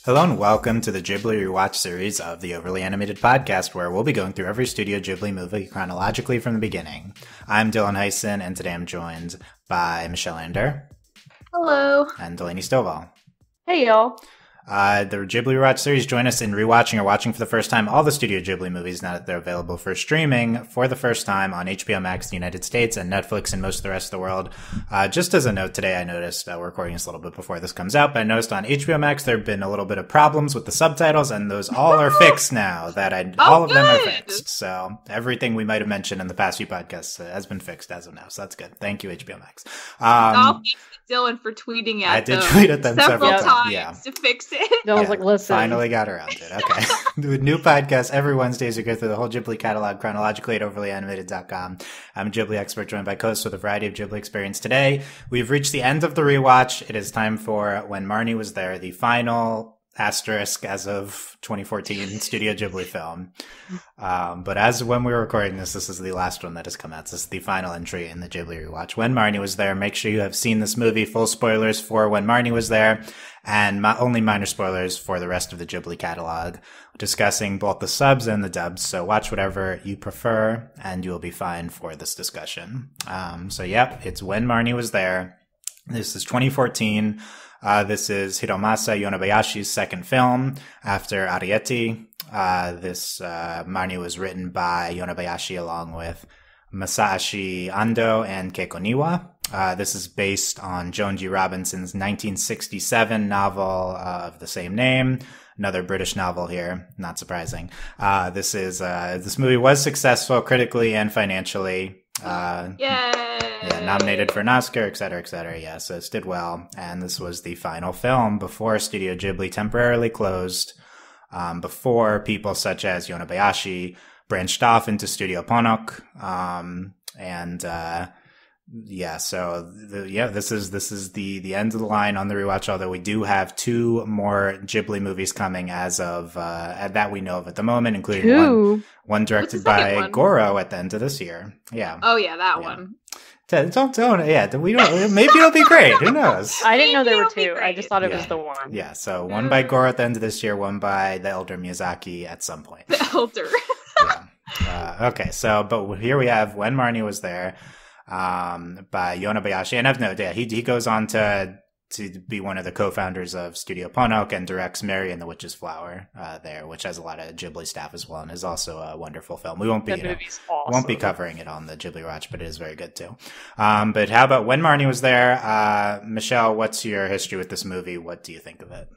Hello and welcome to the Ghibli Rewatch series of the Overly Animated Podcast, where we'll be going through every Studio Ghibli movie chronologically from the beginning. I'm Dylan Hysen, and today I'm joined by Michelle Anderer. Hello. And Delaney Stovall. Hey, y'all. The Ghibli Rewatch series, join us in rewatching or watching for the first time all the Studio Ghibli movies now that they're available for streaming for the first time on HBO Max in the United States and Netflix and most of the rest of the world. Just as a note today, I noticed, we're recording this a little bit before this comes out, but I noticed on HBO Max there have been a little bit of problems with the subtitles, and those all are fixed now. All of them are fixed. So everything we might have mentioned in the past few podcasts has been fixed as of now. So that's good. Thank you, HBO Max. I'll thank Dylan for tweeting at them. I did tweet at them several times to fix it. Dylan's like, listen. Finally got around to it. Okay. The new podcast every Wednesdays. We go through the whole Ghibli catalog chronologically at overlyanimated.com. I'm a Ghibli expert joined by co-hosts with a variety of Ghibli experience. Today, we've reached the end of the rewatch. It is time for When Marnie Was There, the final asterisk as of 2014 Studio Ghibli film. But as when we were recording this is the last one that has come out. This is the final entry in the Ghibli Rewatch. When Marnie Was There. Make sure you have seen this movie. Full spoilers for When Marnie Was There, and only minor spoilers for the rest of the Ghibli catalog, discussing both the subs and the dubs. So watch whatever you prefer, and you'll be fine for this discussion. It's When Marnie Was There. This is 2014. This is Hiromasa Yonebayashi's second film after Arrietty. Marnie was written by Yonebayashi along with Masashi Ando and Keiko Niwa. This is based on Joan G. Robinson's 1967 novel of the same name. Another British novel here, not surprising. This movie was successful critically and financially. Nominated for an Oscar, et cetera, et cetera. Yeah, so it did well. And this was the final film before Studio Ghibli temporarily closed, before people such as Yonebayashi branched off into Studio Ponok. This is the end of the line on the rewatch, although we do have two more Ghibli movies coming as of that we know of at the moment, including one directed by Goro at the end of this year. Yeah. Oh yeah, that one. Don't. Yeah, we don't. Maybe it'll be great. Who knows? I didn't know there were two. I just thought it was the one. Yeah. So one by Goro at the end of this year, one by the elder Miyazaki at some point. The elder. Okay. So, but here we have When Marnie Was There, by Yonebayashi, and I've noted, he goes on to be one of the co-founders of Studio Ponok and directs Mary and the Witch's Flower there, which has a lot of Ghibli staff as well, and is also a wonderful film. We won't be awesome. won't be covering it on the Ghibli Watch, but it is very good too. But how about When Marnie Was There? Michelle, what's your history with this movie? What do you think of it?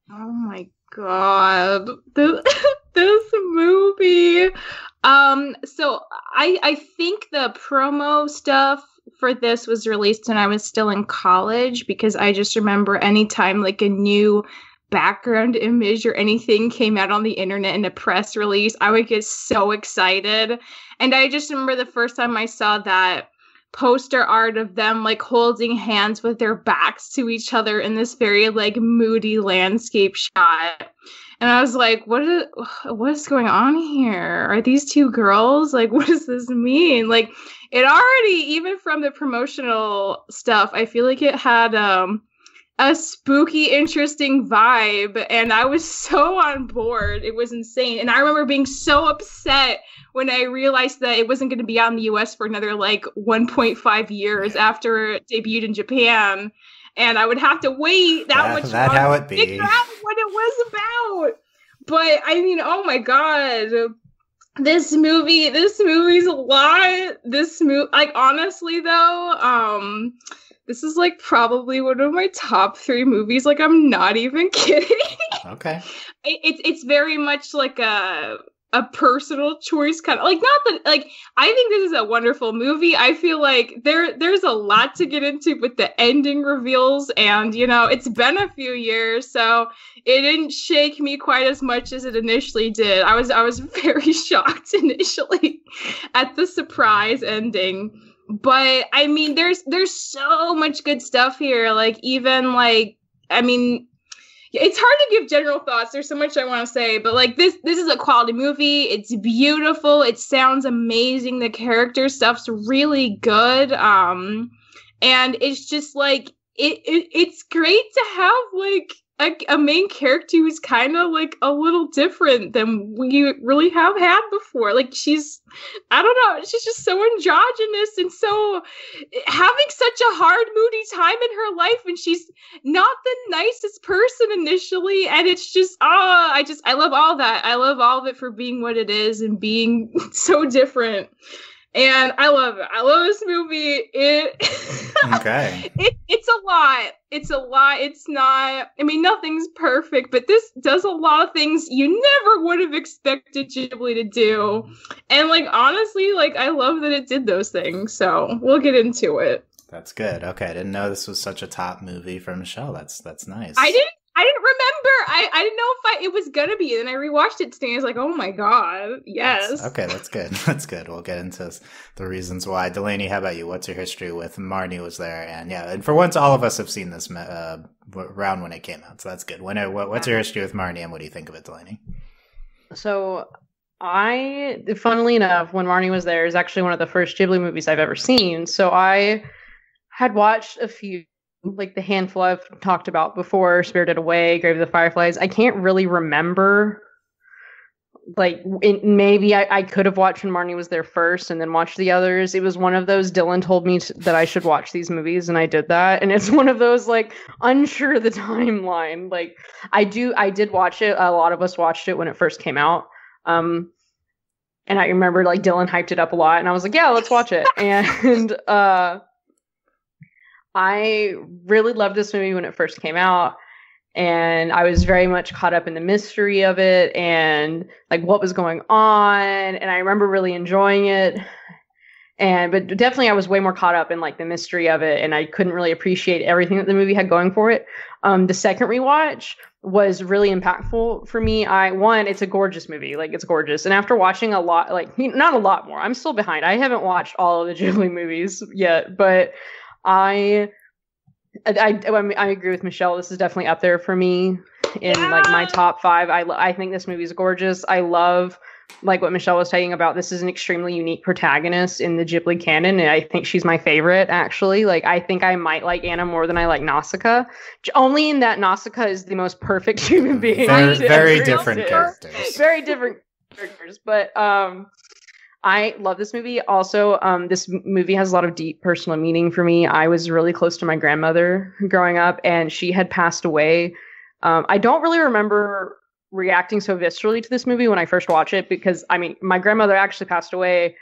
Oh my god, this movie. So I think the promo stuff for this was released when I was still in college, because I just remember anytime like a new background image or anything came out on the internet in a press release, I would get so excited. And I just remember the first time I saw that poster art of them like holding hands with their backs to each other in this very like moody landscape shot. And I was like, what is going on here? Are these two girls? Like, what does this mean? Like, it already, even from the promotional stuff, I feel like it had a spooky, interesting vibe. And I was so on board. It was insane. And I remember being so upset when I realized that it wasn't going to be out in the US for another, like, 1.5 years after it debuted in Japan. And I would have to wait that much longer to figure out what it was about. But I mean, oh my god, this movie's a lot. Like, honestly though, this is like probably one of my top 3 movies. Like, I'm not even kidding. Okay. It's very much like a personal choice, kind of like, not that, like, I think this is a wonderful movie. I feel like there's a lot to get into with the ending reveals, and you know, it's been a few years, so it didn't shake me quite as much as it initially did. I was very shocked initially at the surprise ending. But I mean, there's so much good stuff here. Like, even like, I mean, it's hard to give general thoughts. There's so much I want to say, but like this is a quality movie. It's beautiful. It sounds amazing. The character stuff's really good. And it's just like it's great to have like a main character who's kind of like a little different than we really have had before. Like I don't know, she's just so androgynous and so having such a hard, moody time in her life, and she's not the nicest person initially, and it's just I love all that. I love all of it for being what it is and being so different. And I love it. I love this movie. Okay. It's a lot. It's a lot. It's not, I mean, nothing's perfect, but this does a lot of things you never would have expected Ghibli to do. And like, honestly, like, I love that it did those things. So we'll get into it. That's good. Okay. I didn't know this was such a top movie for Michelle. That's nice. I didn't remember. I didn't know if it was gonna be. And I rewatched it today. I was like, oh my god, yes. Okay, that's good. That's good. We'll get into the reasons why. Delaney, how about you? What's your history with Marnie Was There? And for once, all of us have seen this around when it came out, so that's good. What's your history with Marnie, and what do you think of it, Delaney? So funnily enough, when Marnie Was There is actually one of the first Ghibli movies I've ever seen. So I had watched a few, like the handful I've talked about before, Spirited Away, Grave of the Fireflies. I can't really remember. Like, maybe I could have watched when Marnie Was There first and then watched the others. It was one of those, Dylan told me that I should watch these movies, and I did that. And it's one of those, like, unsure of the timeline. Like, I did watch it. A lot of us watched it when it first came out. And I remember, like, Dylan hyped it up a lot, and I was like, yeah, let's watch it. And, I really loved this movie when it first came out, and I was very much caught up in the mystery of it and like what was going on, and I remember really enjoying it. But definitely I was way more caught up in like the mystery of it, and I couldn't really appreciate everything that the movie had going for it. The second rewatch was really impactful for me. It's a gorgeous movie. Like, it's gorgeous. And after watching a lot, like, not a lot more, I'm still behind. I haven't watched all of the Ghibli movies yet, but I agree with Michelle. This is definitely up there for me in like my top 5. I think this movie is gorgeous. I love, like what Michelle was saying about, this is an extremely unique protagonist in the Ghibli canon, and I think she's my favorite, actually. Like, I think I might like Anna more than I like Nausicaa, only in that Nausicaa is the most perfect human being. Very different characters. Very different characters, but I love this movie. Also, this movie has a lot of deep personal meaning for me. I was really close to my grandmother growing up, and she had passed away. I don't really remember reacting so viscerally to this movie when I first watched it, because, I mean, my grandmother actually passed away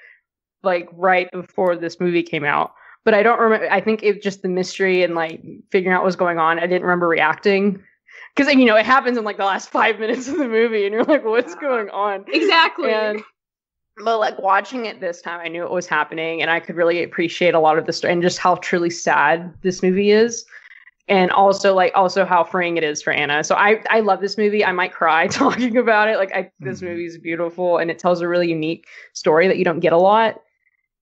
like right before this movie came out. But I don't remember. I think it just the mystery and like figuring out what was going on. I didn't remember reacting. Because, you know, it happens in like the last 5 minutes of the movie, and you're like, what's going on? Exactly. But like watching it this time, I knew it was happening, and I could really appreciate a lot of the story and just how truly sad this movie is, and also how freeing it is for Anna. So I love this movie. I might cry talking about it. Like, this movie is beautiful, and it tells a really unique story that you don't get a lot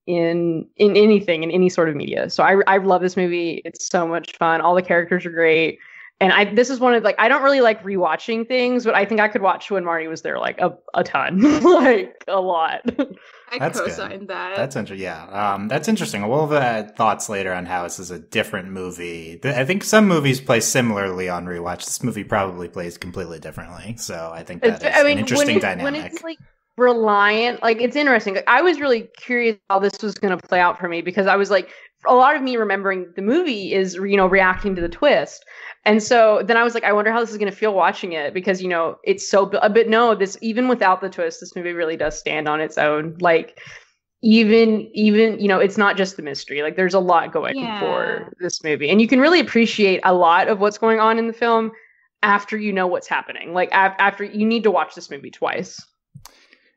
in anything, in any sort of media. So I love this movie. It's so much fun. All the characters are great. And this is one of, like, I don't really like rewatching things, but I think I could watch When Marnie Was There like a ton, like a lot. I co-signed that. That's interesting. Yeah, that's interesting. We'll have thoughts later on how this is a different movie. I think some movies play similarly on rewatch. This movie probably plays completely differently. So I think that is an interesting dynamic. When it's like reliant, like, it's interesting. Like, I was really curious how this was going to play out for me, because I was like, a lot of me remembering the movie is, you know, reacting to the twist. And so then I was like, I wonder how this is going to feel watching it, because, you know, it's so, but no, this, even without the twist, this movie really does stand on its own. Like, even, you know, it's not just the mystery. Like, there's a lot going for this movie, and you can really appreciate a lot of what's going on in the film after you know what's happening. Like, after you need to watch this movie twice.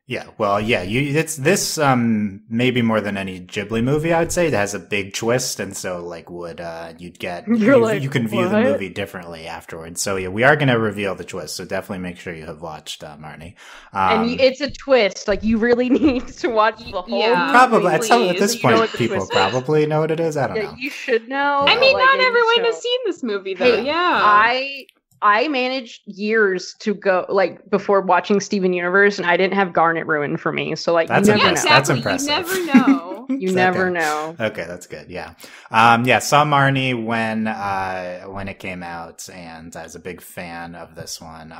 Yeah, well, yeah, it's this maybe more than any Ghibli movie, I would say, that has a big twist, and so like you can view the movie differently afterwards. So yeah, we are going to reveal the twist, so definitely make sure you have watched Marnie. And it's a twist, like, you really need to watch the whole. Yeah, probably at this point, people probably know what it is. I don't know. You should know. I mean, not everyone has seen this movie though. Hey, yeah, I managed years to go, like, before watching Steven Universe, and I didn't have Garnet ruined for me. So, like, that's you never impressive. know. That's impressive. You never know. You never know. Okay, that's good. Yeah. Saw Marnie when it came out, and I was a big fan of this one.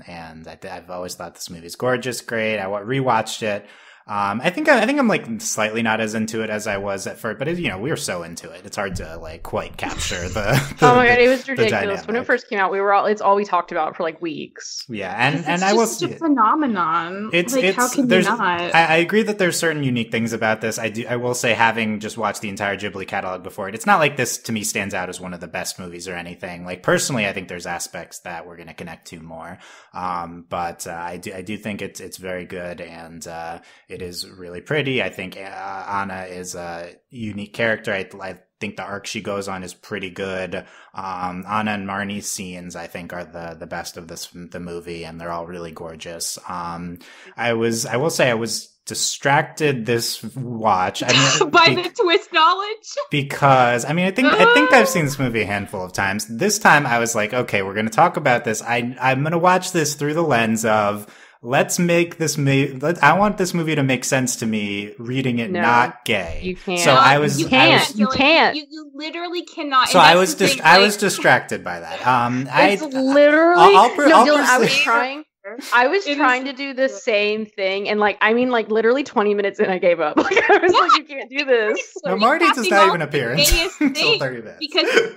And I've always thought this movie is gorgeous, great. I rewatched it. I think I'm like slightly not as into it as I was at first, but we were so into it. It's hard to like quite capture the oh my god, it was ridiculous. When it first came out, it's all we talked about for like weeks. Yeah, and I was such a phenomenon. It's how can you not? I agree that there's certain unique things about this. I will say, having just watched the entire Ghibli catalog before it's not like this to me stands out as one of the best movies or anything. Like personally, I think there's aspects that we're going to connect to more. But I do think it's very good, and it is really pretty. I think Anna is a unique character. I think the arc she goes on is pretty good. Anna and Marnie's scenes, I think, are the best of the movie, and they're all really gorgeous. I will say I was distracted this watch by the twist knowledge, because I think I've seen this movie a handful of times. This time I was like, okay, we're going to talk about this. I'm going to watch this through the lens of, let's make this I want this movie to make sense to me reading it not gay. You can't. So you can't. You literally cannot. So I was distracted by that. It's literally. I was trying to do the same thing, and literally 20 minutes in, I gave up. Like I was like, you can't do this. No, Marty does not even appear until 30 minutes. Because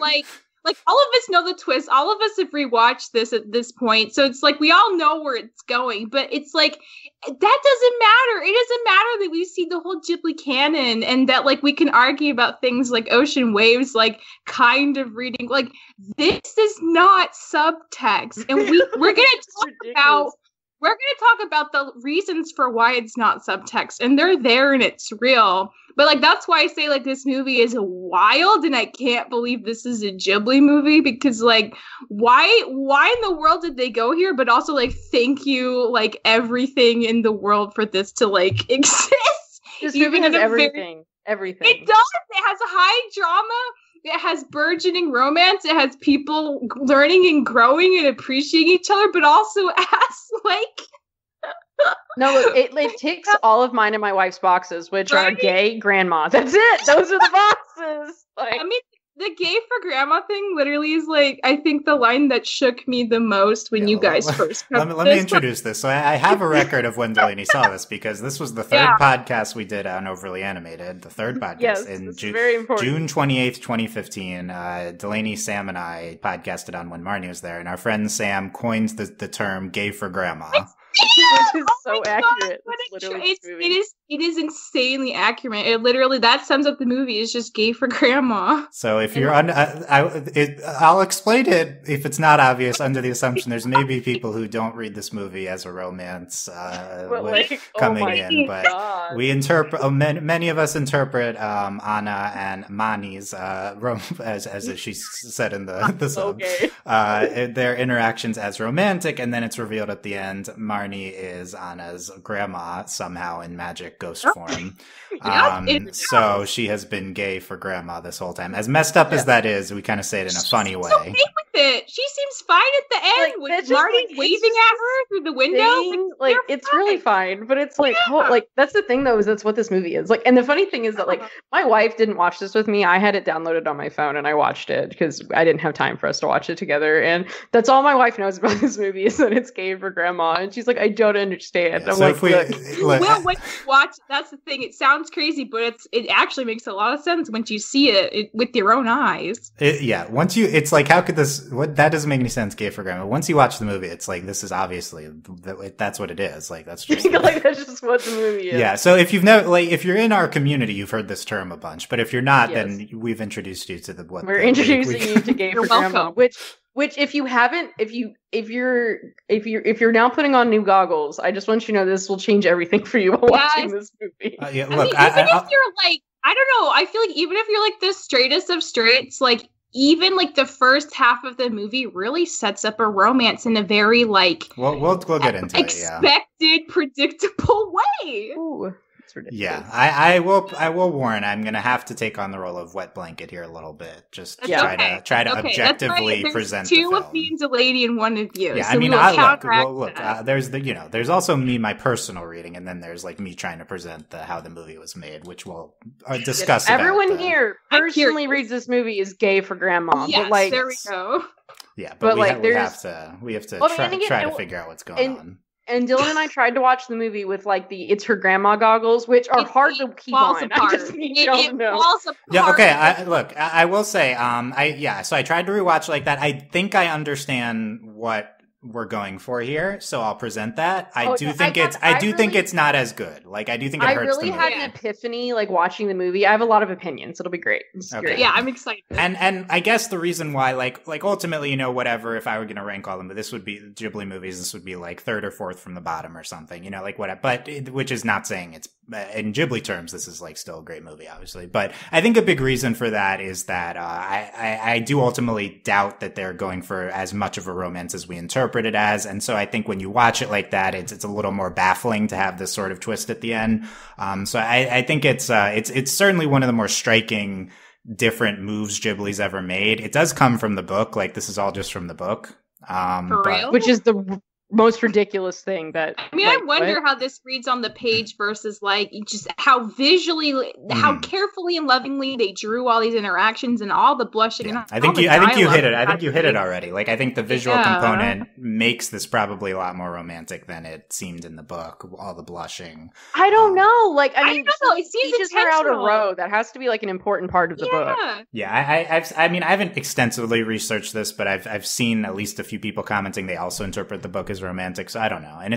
like all of us know the twist. All of us have rewatched this at this point. So it's like we all know where it's going. But it's like that doesn't matter. It doesn't matter that we've seen the whole Ghibli canon and that like we can argue about things like ocean waves, like kind of reading. Like this is not subtext. And we're gonna talk about the reasons for why it's not subtext, and they're there and it's real. But like that's why I say like this movie is wild, and I can't believe this is a Ghibli movie, because like why in the world did they go here? But also like thank you like everything in the world for this to like exist. This movie has everything. Everything. It does. It has a high drama. It has burgeoning romance. It has people learning and growing and appreciating each other, but also has like. No, look, it ticks all of mine and my wife's boxes, which are gay grandma. That's it. Those are the boxes. Like, the gay for grandma thing literally is like, I think the line that shook me the most when you guys first. Let me introduce this. So I have a record of when Delaney saw this, because this was the third podcast we did on Overly Animated. The third podcast in June 28th, 2015. Delaney, Sam, and I podcasted on When Marnie Was There, and our friend Sam coined the term "gay for grandma." Which is so accurate. It is insanely accurate. It literally, that sums up the movie. It's just gay for grandma. So if you're I'll explain it if it's not obvious, under the assumption there's maybe people who don't read this movie as a romance coming in. But God. We interpret, many of us interpret Anna and Mani's as she said in the song, their interactions as romantic, and then it's revealed at the end Marnie is Anna's grandma somehow in magic ghost form. So she has been gay for grandma this whole time. As messed up as that is, we kind of say it in a funny way. Okay with it. She seems fine at the end with Marty waving at her through the window. It's really fine, but it's like, that's the thing though, is that's what this movie is. Like, and the funny thing is that like my wife didn't watch this with me. I had it downloaded on my phone and I watched it because I didn't have time for us to watch it together. And that's all my wife knows about this movie, is that it's gay for grandma. And she's like, I don't understand. Yeah, I'm so like, if we, when you watch, that's the thing. It sounds crazy, but it actually makes a lot of sense once you see it with your own eyes. Once you, it's like, how could this? That doesn't make any sense. Gay for grandma. Once you watch the movie, it's like, this is obviously that's what it is. Like that's just that's just what the movie is. Yeah. So if you've never, if you're in our community, you've heard this term a bunch. But if you're not, then we've introduced you to We're introducing you to gay for grandma, which if you haven't, if you're now putting on new goggles, I just want you to know this will change everything for you while watching this movie. Look, even if you're like, I don't know, I feel like even if you're like the straightest of straights, like even like the first half of the movie really sets up a romance in a very like we'll get into expected, predictable way. Ooh. It's ridiculous. Yeah, I will warn. I'm gonna have to take on the role of wet blanket here a little bit. Just try to objectively present the film. Two of me and Delaney and one of you. Yeah, so I mean, look. There's also me, my personal reading, and then there's like me trying to present how the movie was made, which we'll discuss. Everyone here personally reads this movie is gay for grandma. Yes, but like, there we go. Yeah, but we have to try to figure out what's going on. And Dylan and I tried to watch the movie with like the "It's Her Grandma" goggles, which are hard to keep on. Apart. I just need y'all to know. Falls apart. Yeah, okay. I will say, so I tried to rewatch like that. I think I understand what we're going for here, so I'll present that. I do think it's not as good. Like, I do think it hurts the movie. I really had an epiphany, like, watching the movie. I have a lot of opinions. It'll be great. Okay. Yeah, I'm excited. And I guess the reason why, like ultimately, whatever, if I were going to rank all of them, this would be Ghibli movies, this would be like third or fourth from the bottom or something, like whatever. But, which is not saying it's, in Ghibli terms, this is like still a great movie, obviously. But I think a big reason for that is that I do ultimately doubt that they're going for as much of a romance as we interpret it as. And so I think when you watch it like that, it's a little more baffling to have this sort of twist at the end. So I think it's certainly one of the more striking, different moves Ghibli's ever made. It does come from the book. Like, this is all just from the book. For real? Which is the most ridiculous thing that I wonder how this reads on the page versus like just how visually how carefully and lovingly they drew all these interactions and all the blushing and I think you hit it. I think you hit it already. Like, I think the visual component makes this probably a lot more romantic than it seemed in the book, all the blushing. I don't know. Like, I mean, it seems teaches her how to row. That has to be like an important part of the book. Yeah, I mean, I haven't extensively researched this, but I've seen at least a few people commenting they also interpret the book as romantic, so I don't know. And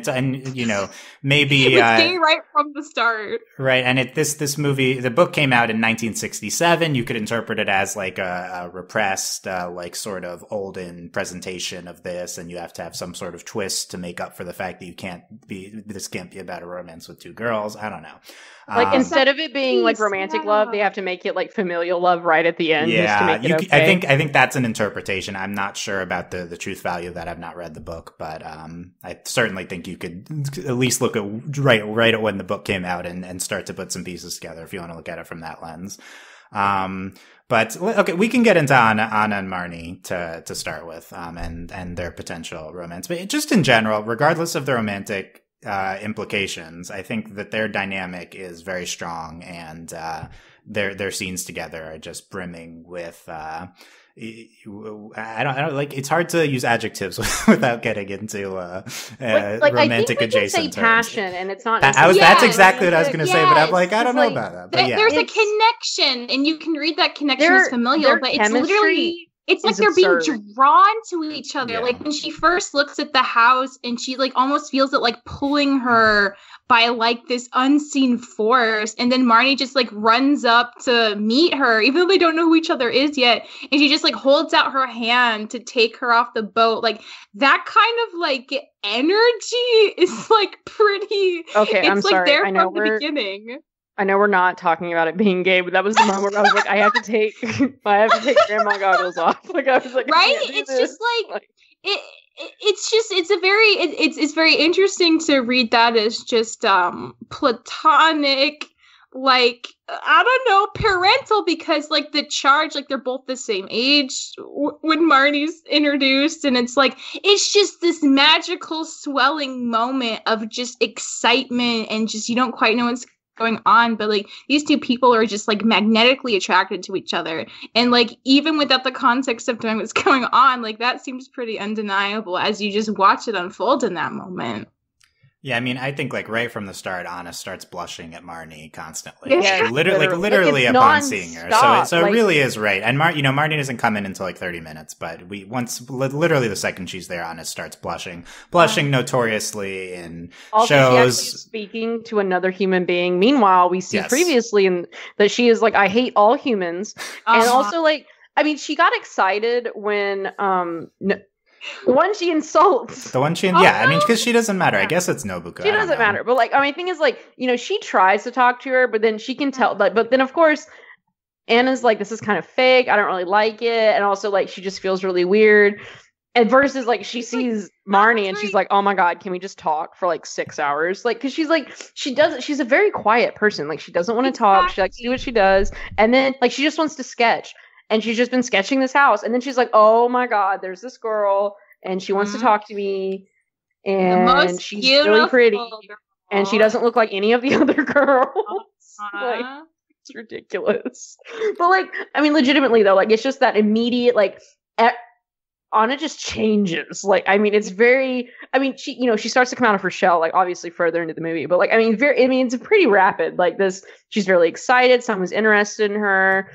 maybe it was gay right from the start, right? And this movie, the book came out in 1967. You could interpret it as like a repressed, like sort of olden presentation of this, and you have to have some sort of twist to make up for the fact that this can't be about a romance with two girls. I don't know. Like, instead of it being like romantic love, they have to make it like familial love right at the end. Yeah, just to make it okay. I think that's an interpretation. I'm not sure about the truth value of that. I've not read the book, but I certainly think you could at least look at right at when the book came out and start to put some pieces together if you want to look at it from that lens. But okay, we can get into Anna and Marnie to start with, and their potential romance. But just in general, regardless of the romantic implications, I think that their dynamic is very strong, and their scenes together are just brimming with I don't like, it's hard to use adjectives without getting into romantic adjacent terms. Passion, and it's not. That's exactly what I was going to say, but I'm like, I don't know about that. But there's a connection, and you can read that connection as familial, but it's literally. It's like they're absurd. Being drawn to each other. Yeah. Like, when she first looks at the house and she like almost feels it like pulling her by like this unseen force. And then Marnie just like runs up to meet her, even though they don't know who each other is yet. And she just like holds out her hand to take her off the boat. Like, that kind of like energy is like pretty. Okay, it's I'm like sorry. there from the beginning. I know we're not talking about it being gay, but that was the moment where I was like, I have to take grandma goggles off. Like, I was like, right? It's just like it's very interesting to read that as just platonic, like, I don't know, parental, because like the charge, like they're both the same age when Marnie's introduced, and it's like, it's just this magical swelling moment of just excitement, and just you don't quite know what's going on, but like these two people are just like magnetically attracted to each other, and like even without the context of knowing what's going on, like that seems pretty undeniable as you just watch it unfold in that moment. Yeah, I mean, I think like right from the start, Anna starts blushing at Marnie constantly. Yeah. Literally like, upon seeing her. So like, it really is right. And Marnie doesn't come in until like 30 minutes, but literally the second she's there, Anna starts blushing notoriously in also, shows. She actually is speaking to another human being. Meanwhile, we see previously that she is like, I hate all humans. And also, like, I mean, she got excited when the one she insults. I mean, because she doesn't matter. I guess it's Nobuko. She doesn't matter. But, like, I mean, the thing is, like, she tries to talk to her, but then she can tell. But then, of course, Anna's like, this is kind of fake. I don't really like it. And also, like, she just feels really weird. And versus like she sees Marnie and she's like, oh my God, can we just talk for like 6 hours? Like, cause she's a very quiet person. Like she doesn't want to talk. She likes to do what she does. And then like, she just wants to sketch, and she's just been sketching this house. And then she's like, oh my God, there's this girl and she wants to talk to me. And she's really pretty. Girl. And she doesn't look like any of the other girls. Like, it's ridiculous. But like, I mean, legitimately though, like it's just that immediate, like, Anna just changes. Like, I mean, it's very, I mean, she starts to come out of her shell, like obviously further into the movie, but like, I mean, it's pretty rapid. Like this, she's really excited. Someone's interested in her,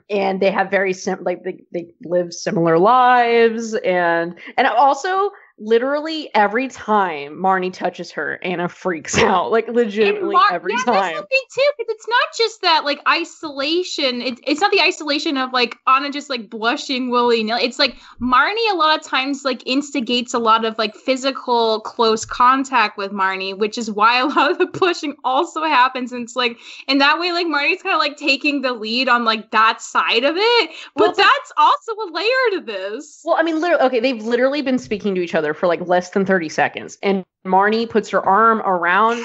and they have very they live similar lives. And also literally every time Marnie touches her, Anna freaks out. Like legitimately every time. That's the thing too, because it's not just that like isolation. It's not the isolation of like Anna just like blushing willy-nilly. It's like Marnie a lot of times like instigates a lot of like physical close contact with Marnie, which is why a lot of the blushing also happens. And it's like in that way, like Marnie's kind of like taking the lead on like that side of it. But that's also a layer to this. Well, I mean, they've literally been speaking to each other for like less than 30 seconds, and Marnie puts her arm around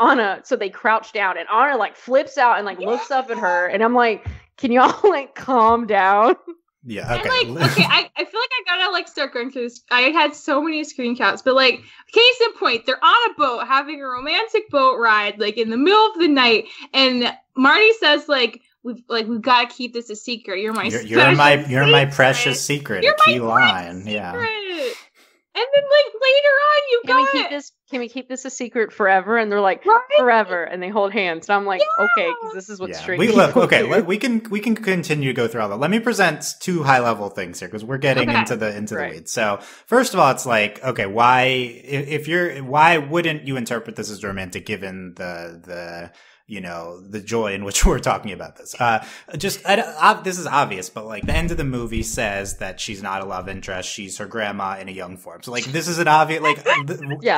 Anna, so they crouch down, and Anna like flips out and like looks up at her, and I'm like, can y'all like calm down? Yeah, okay. And, like, okay, I feel like I gotta like start going through this. I had so many screen caps, but like case in point, they're on a boat having a romantic boat ride, like in the middle of the night, and Marnie says like, We've got to keep this a secret. You're my precious secret. You're a key line. Yeah. And then like later on, can we keep this a secret forever? And they're like, forever, and they hold hands. And I'm like, okay, because this is what's straight. We can continue to go through all that. Let me present two high level things here, because we're getting into the weeds. So first of all, it's like, okay, why wouldn't you interpret this as romantic given the joy in which we're talking about this. This is obvious, but like the end of the movie says that she's not a love interest. She's her grandma in a young form. So like, this is an obvious, like, I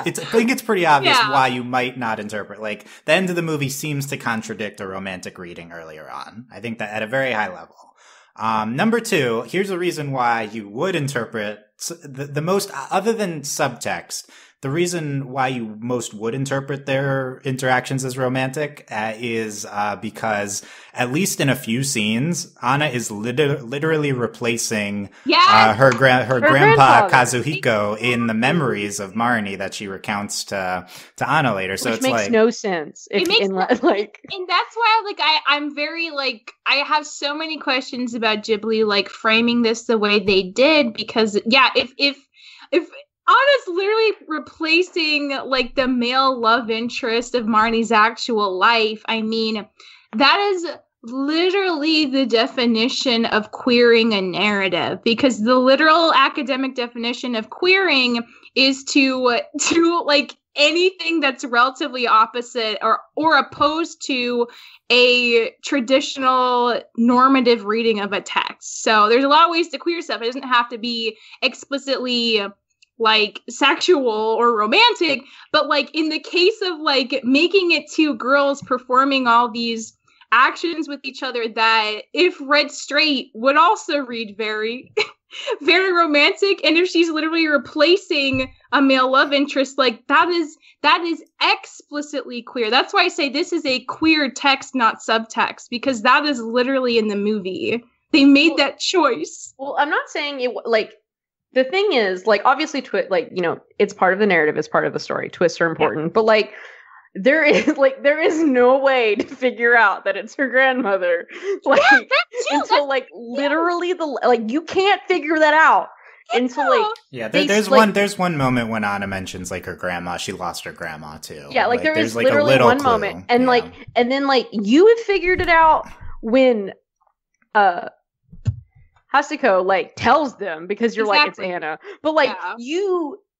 think it's pretty obvious why you might not interpret. Like the end of the movie seems to contradict a romantic reading earlier on. I think that at a very high level. Number two, here's a reason why you would interpret the most, other than subtext, the reason why you most would interpret their interactions as romantic is because, at least in a few scenes, Anna is literally replacing her grandpa Kazuhiko in the memories of Marnie that she recounts to Anna later. So which makes no sense. And that's why like I'm very like I have so many questions about Ghibli like framing this the way they did, because if Anna's literally replacing like the male love interest of Marnie's actual life. I mean, that is literally the definition of queering a narrative, because the literal academic definition of queering is to like anything that's relatively opposite or opposed to a traditional normative reading of a text. So there's a lot of ways to queer stuff. It doesn't have to be explicitly like sexual or romantic, but like in the case of like making it two girls performing all these actions with each other that if read straight would also read very very romantic, and if she's literally replacing a male love interest, like that is explicitly queer. That's why I say this is a queer text, not subtext, because that is literally in the movie. They made that choice. Well, I'm not saying it like. The thing is, like, obviously, it's part of the narrative, it's part of the story. Twists are important, but like, there is no way to figure out that it's her grandmother. Like, until like literally you can't figure that out until like there's one moment when Anna mentions like her grandma. She lost her grandma too. Yeah, like there is like literally one clue. Moment, and and then you would figured it out when Hasako like tells them, because you're like, it's Anna, but like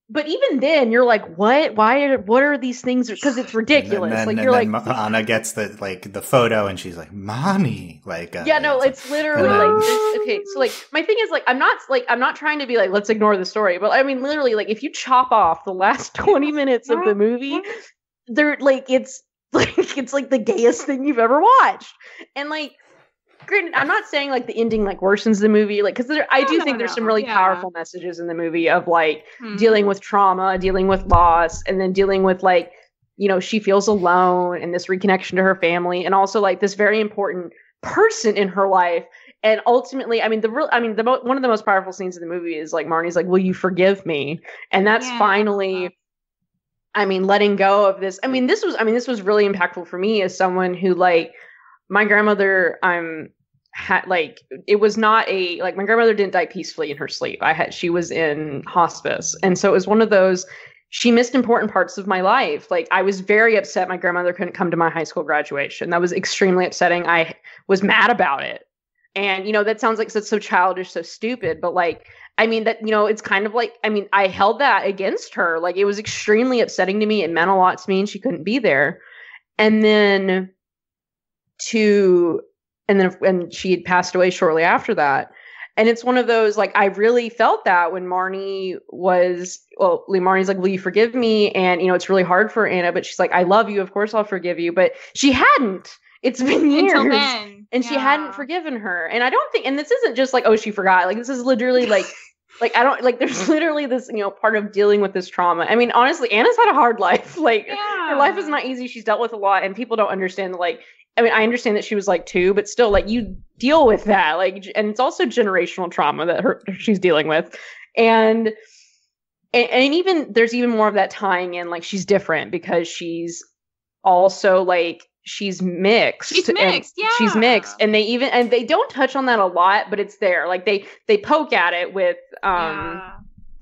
but even then you're like, what are these things, because it's ridiculous. Anna gets the photo and she's like, mommy, it's literally like this. Okay, so like my thing is like I'm not trying to be like, let's ignore the story, but I mean literally, like, if you chop off the last 20 minutes of the movie, they're like it's like the gayest thing you've ever watched. And like granted, I'm not saying like the ending like worsens the movie, like because I do think there's some really powerful messages in the movie of like dealing with trauma, dealing with loss, and then dealing with like, you know, she feels alone and this reconnection to her family, and also like this very important person in her life. And ultimately, I mean, one of the most powerful scenes in the movie is like Marnie's like, "Will you forgive me?" And that's finally, I mean, letting go of this. I mean, this was really impactful for me as someone who like my grandmother. Like it was not my grandmother didn't die peacefully in her sleep. She was in hospice, and so it was one of those. She missed important parts of my life. Like I was very upset my grandmother couldn't come to my high school graduation. That was extremely upsetting. I was mad about it. And, you know, that sounds like that's so childish, so stupid. But like, I mean, that, you know, it's kind of like, I mean, I held that against her. Like it was extremely upsetting to me. It meant a lot to me and she couldn't be there. And then and she had passed away shortly after that. And it's one of those, like, I really felt that when Marnie's like, will you forgive me? And, you know, it's really hard for Anna, but she's like, I love you. Of course I'll forgive you. But she hadn't. It's been years. Until then. And she hadn't forgiven her. And I don't think, and this isn't just like, oh, she forgot. Like, this is literally like, I don't, like, there's literally this, you know, part of dealing with this trauma. I mean, honestly, Anna's had a hard life. Like, her life is not easy. She's dealt with a lot. And people don't understand, like, I mean, I understand that she was like 2, but still, like, you deal with that, like, and it's also generational trauma that she's dealing with, and even there's even more of that tying in, like, she's different because she's also like she's mixed. She's mixed, and they don't touch on that a lot, but it's there. Like they poke at it with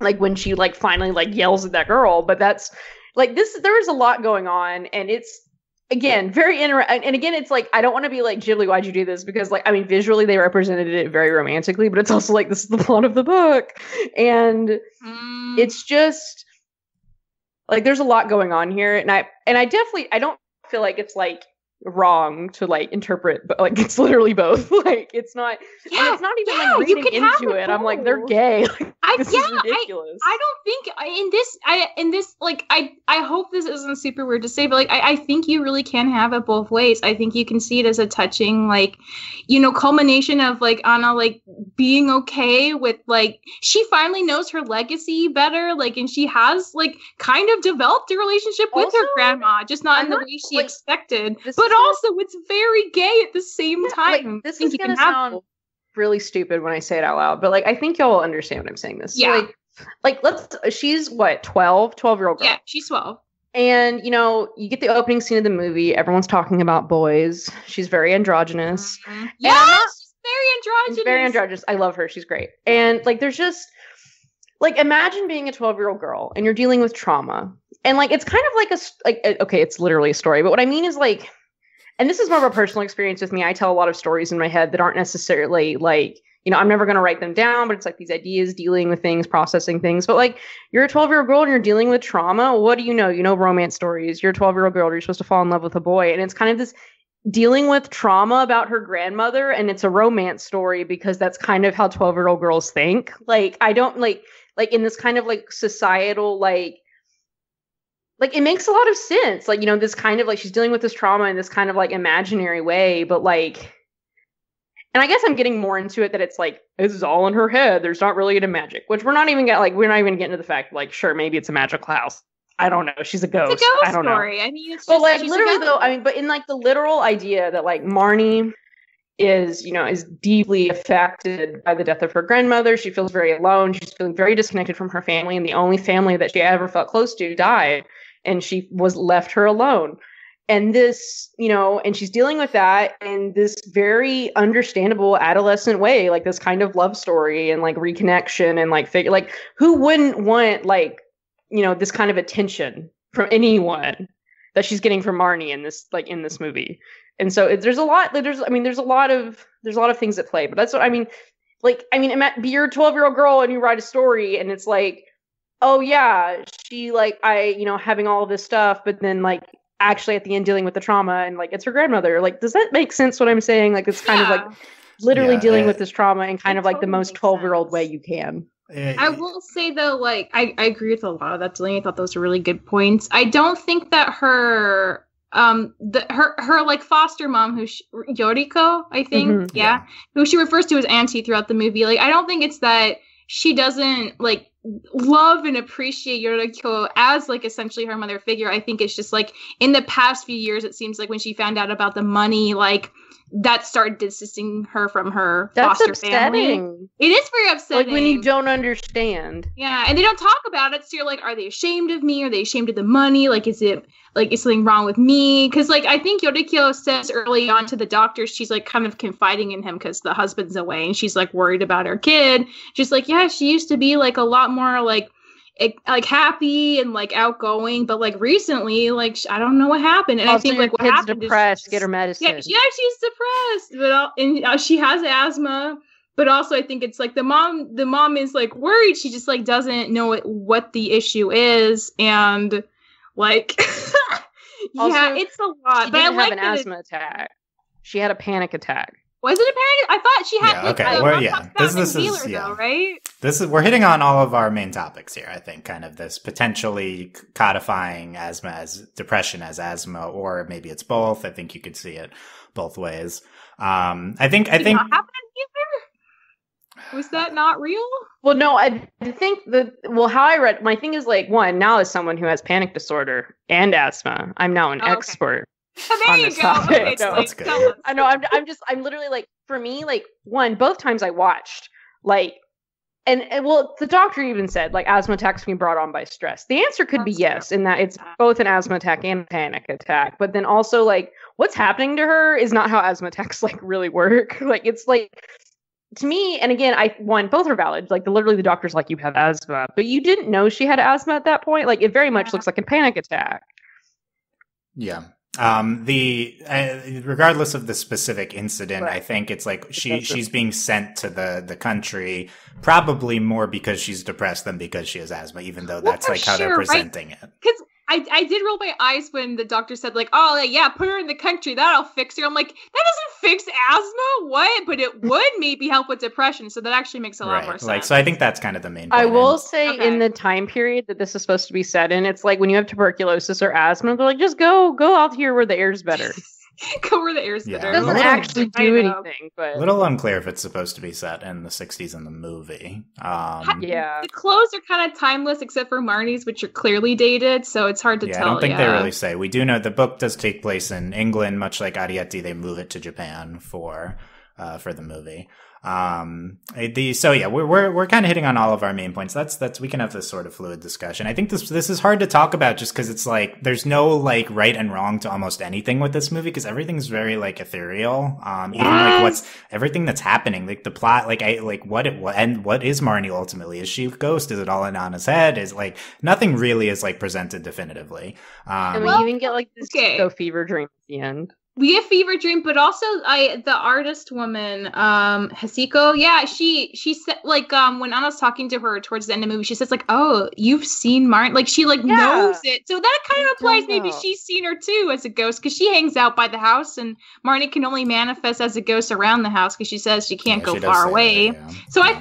like when she like finally like yells at that girl, but that's like this. There is a lot going on, and it's. Again, very interesting. And again, it's like, I don't want to be like, Ghibli, why'd you do this? Because, like, I mean, visually they represented it very romantically, but it's also like, this is the plot of the book. And it's just, like, there's a lot going on here. And I definitely, I don't feel like it's, like, wrong to, like, interpret, but, like, it's literally both. Like, it's not, and it's not even, like, reading into it. I'm like, they're gay. Like, this is ridiculous. I don't think in this, like, I hope this isn't super weird to say, but like, I think you really can have it both ways. I think you can see it as a touching, like, you know, culmination of like Anna, like, being okay with, like, she finally knows her legacy better, like, and she has, like, kind of developed a relationship with her grandma, just not in the way she expected, but also it's very gay at the same time. Like, this is gonna sound really stupid when I say it out loud, but like, I think y'all will understand when I'm saying this. Yeah. So, like she's what, 12-year-old girl. Yeah, she's 12. And, you know, you get the opening scene of the movie. Everyone's talking about boys. She's very androgynous. Yeah, she's very androgynous. Very androgynous. I love her. She's great. And, like, there's just, like, imagine being a 12-year-old girl and you're dealing with trauma. And, like, it's kind of like okay, it's literally a story. But what I mean is, like, and this is more of a personal experience with me. I tell a lot of stories in my head that aren't necessarily, like, you know, I'm never going to write them down, but it's like these ideas, dealing with things, processing things. But like, you're a 12-year-old girl and you're dealing with trauma. What do you know? You know, romance stories. You're a 12-year-old girl. You're supposed to fall in love with a boy. And it's kind of this dealing with trauma about her grandmother. And it's a romance story because that's kind of how 12-year-old girls think. Like, I don't like in this kind of like societal, like it makes a lot of sense. Like, you know, this kind of like, she's dealing with this trauma in this kind of like imaginary way, but like, and I guess I'm getting more into it that it's like, this is all in her head. There's not really any magic, which we're not even getting into the fact, like, sure, maybe it's a magical house. I don't know. She's a ghost. It's a ghost I don't story. know. I mean, it's but just, like literally though, I mean, but in like the literal idea that like Marnie is, you know, is deeply affected by the death of her grandmother. She feels very alone. She's feeling very disconnected from her family, and the only family that she ever felt close to died, and she was left her alone. And this, you know, and she's dealing with that in this very understandable adolescent way, like this kind of love story and like reconnection and like figure, like who wouldn't want like, you know, this kind of attention from anyone that she's getting from Marnie in this movie. And so there's a lot of things at play, but that's what I mean. Like, I mean, you're a 12-year-old girl and you write a story and it's like, oh yeah, she like, you know, having all of this stuff, but then like, actually at the end dealing with the trauma and like it's her grandmother. Like, does that make sense what I'm saying? Like, it's kind of like literally dealing with this trauma in kind of like the most 12-year-old way you can. I will say though, like I agree with a lot of that, Delaney. I thought those were really good points. I don't think that her her like foster mom, Yoriko, I think, who she refers to as auntie throughout the movie. Like, I don't think it's that she doesn't like love and appreciate Yoriko as like essentially her mother figure. I think it's just like in the past few years, it seems like when she found out about the money, like that started distancing her from her foster family. It is very upsetting. Like when you don't understand. Yeah, and they don't talk about it, so you're like, are they ashamed of me? Are they ashamed of the money? Like, is something wrong with me? Because like I think Yoriko says early on to the doctor, she's like kind of confiding in him because the husband's away, and she's like worried about her kid. She's like, yeah, she used to be like a lot more like happy and like outgoing, but like recently, like I don't know what happened. And also, I think like what happened depressed, get her medicine. Yeah, she's depressed, but she has asthma. But also, I think it's like the mom is like worried. She just like doesn't know what the issue is, and like also, it's a lot. She but didn't I have an asthma attack. She had a panic attack. Was it a panic? I thought she had. This is though, right? We're hitting on all of our main topics here. I think kind of this potentially codifying asthma as depression as asthma, or maybe it's both. I think you could see it both ways. I think. Not happen either? Was that not real? Well, no. I think how I read my thing is like, one, now as someone who has panic disorder and asthma, I'm now an expert. Oh, there you go. Okay, no, that's good. I know. I'm literally like, for me, like both times I watched, like, and well, the doctor even said like asthma attacks can be brought on by stress. The answer could be yes, in that it's both an asthma attack and a panic attack. But then also like what's happening to her is not how asthma attacks like really work. Like it's like, to me, and again, both are valid. Like literally the doctor's like, you have asthma, but you didn't know she had asthma at that point. Like it very much looks like a panic attack. Yeah. Regardless of the specific incident, right. I think it's like she's being sent to the country probably more because she's depressed than because she has asthma, even though that's like how they're presenting it. Because I did roll my eyes when the doctor said like, oh yeah, put her in the country, that'll fix her. I'm like, that doesn't fix asthma, what? But it would maybe help with depression, so that actually makes a lot more sense. Like, so I think that's kind of the main point. I will say in the time period that this is supposed to be set in, it's like when you have tuberculosis or asthma, they're like, just go out here where the air's better. Go where the air's better. It doesn't actually do anything, but a little unclear if it's supposed to be set in the 60s in the movie. Yeah, the clothes are kind of timeless except for Marnie's, which are clearly dated, so it's hard to tell. I don't think they really say. We do know the book does take place in England, much like Arrietty. They move it to Japan for the movie. So yeah, we're kind of hitting on all of our main points. That's we can have this sort of fluid discussion. I think this is hard to talk about just because it's like there's no like right and wrong to almost anything with this movie because everything's very like ethereal. Even like everything that's happening, like the plot, what is Marnie ultimately? Is she a ghost? Is it all in Anna's head? Is like nothing really is like presented definitively. And we even get like this disco fever dream at the end. We get fever dream, but also the artist woman, Hasiko, yeah, she said like when Anna's talking to her towards the end of the movie, she says like, "Oh, you've seen Marnie," like she like knows it, so that kind of implies maybe she's seen her too as a ghost because she hangs out by the house, and Marnie can only manifest as a ghost around the house because she says she can't go far away. That, yeah. So yeah.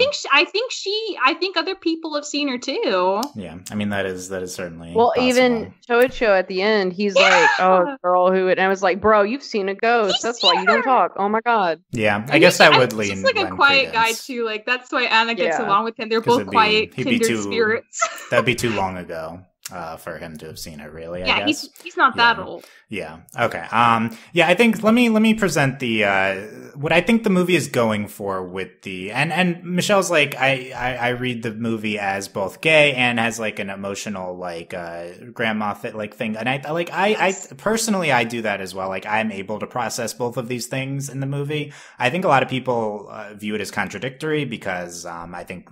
I think other people have seen her too. Yeah, I mean that is certainly well. Possible. Even Choicho at the end, he's like, "Oh, girl who," and I was like, "Bro, you've seen a ghost. That's why you don't talk." Oh my god. Yeah, I guess that would lean. He's like a quiet guy too. Like that's why Anna gets along with him. They're both quiet, kindred spirits. That'd be too long ago for him to have seen it. Really, yeah. I guess. He's not that old. Yeah. Okay. Yeah. I think let me present the what I think the movie is going for with the and Michelle's like I read the movie as both gay and as like an emotional like grandma thing, and I personally I do that as well. Like I'm able to process both of these things in the movie. I think a lot of people view it as contradictory because I think.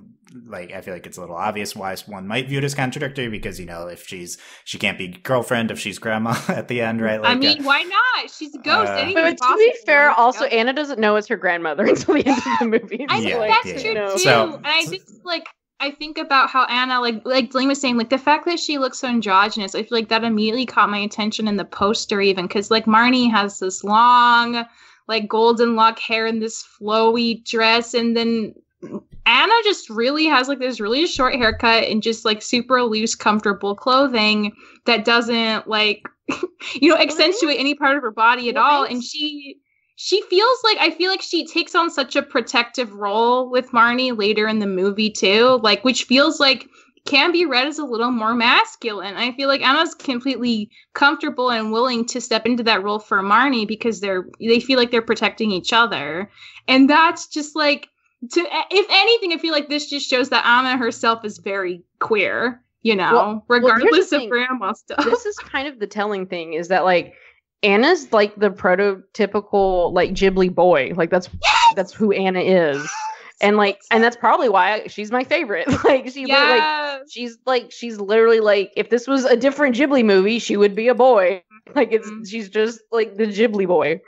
Like, I feel like it's a little obvious why one might view it as contradictory because, you know, if she can't be girlfriend if she's grandma at the end, right? Like, I mean, why not? She's a ghost. But to be fair, also, Anna doesn't know it's her grandmother until the end of the movie. I think that's true, too. So, and I just, like, I think about how Anna, like Delaney was saying, like, the fact that she looks so androgynous, I feel like that immediately caught my attention in the poster even, because, like, Marnie has this long, like, golden lock hair and this flowy dress, and then Anna just really has like this really short haircut and just like super loose, comfortable clothing that doesn't like accentuate any part of her body at all. And she feels like, I feel like she takes on such a protective role with Marnie later in the movie too, like, which feels like can be read as a little more masculine. I feel like Anna's completely comfortable and willing to step into that role for Marnie because they feel like they're protecting each other. And that's just like, if anything, I feel like this just shows that Anna herself is very queer, regardless of grandma stuff. This is kind of the telling thing, is that like Anna's like the prototypical like Ghibli boy. Like that's who Anna is. And like, and that's probably why she's my favorite. Like she's literally like, if this was a different Ghibli movie, she would be a boy. Like she's just like the Ghibli boy.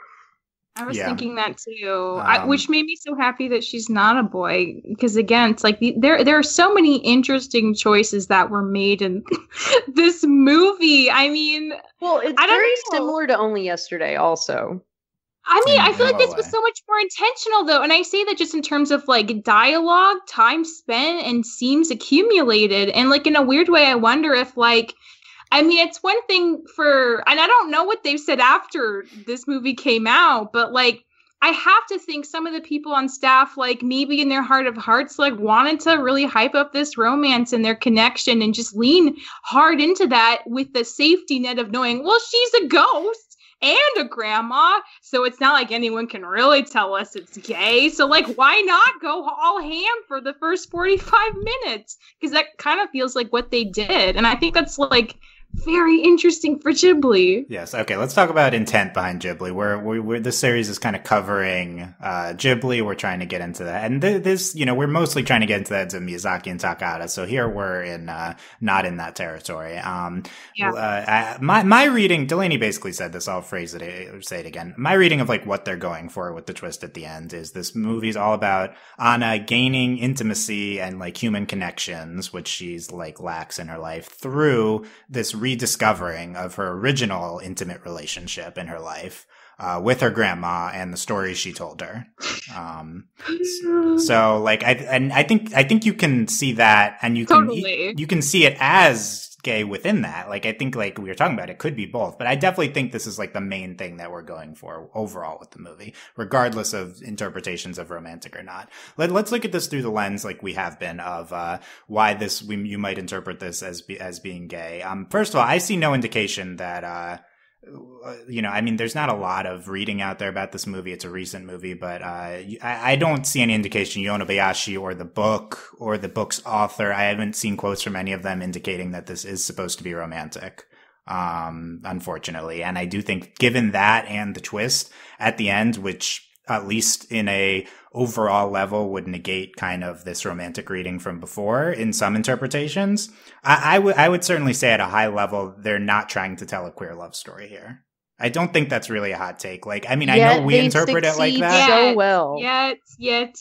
I was thinking that too, which made me so happy that she's not a boy. Because again, it's like there are so many interesting choices that were made in this movie. I mean, well, it's very similar to Only Yesterday, also. I mean, I feel like this was so much more intentional, though. And I say that just in terms of, like, dialogue, time spent, and scenes accumulated. And, like, in a weird way, I wonder if, like, I mean, it's one thing and I don't know what they've said after this movie came out, but, like, I have to think some of the people on staff, like, maybe in their heart of hearts, like, wanted to really hype up this romance and their connection and just lean hard into that with the safety net of knowing, well, she's a ghost and a grandma, so it's not like anyone can really tell us it's gay. So, like, why not go all ham for the first 45 minutes? Because that kind of feels like what they did. And I think that's, like, very interesting for Ghibli. Yes. Okay. Let's talk about intent behind Ghibli. We're this series is kind of covering Ghibli. We're trying to get into that, and this, we're mostly trying to get into that to Miyazaki and Takahata. So here we're in not in that territory. My reading, Delaney basically said this. I'll say it again. My reading of like what they're going for with the twist at the end is this movie's all about Anna gaining intimacy and like human connections, which she's like lacks in her life, through this rediscovering of her original intimate relationship in her life with her grandma and the stories she told her. So like I think you can see that, and you can see it as gay within that. Like I think like we were talking about, it could be both, but I definitely think this is like the main thing that we're going for overall with the movie, regardless of interpretations of romantic or not. Let's look at this through the lens like we have been of why you might interpret this as being gay. First of all, I see no indication that I mean, there's not a lot of reading out there about this movie. It's a recent movie, but I don't see any indication Yonebayashi or the book or the book's author, I haven't seen quotes from any of them indicating that this is supposed to be romantic, unfortunately. And I do think, given that and the twist at the end, which at least in a overall level would negate kind of this romantic reading from before in some interpretations, I would certainly say at a high level, they're not trying to tell a queer love story here. I don't think that's really a hot take. Like, I mean, I know we interpret it like that. So well. Yet.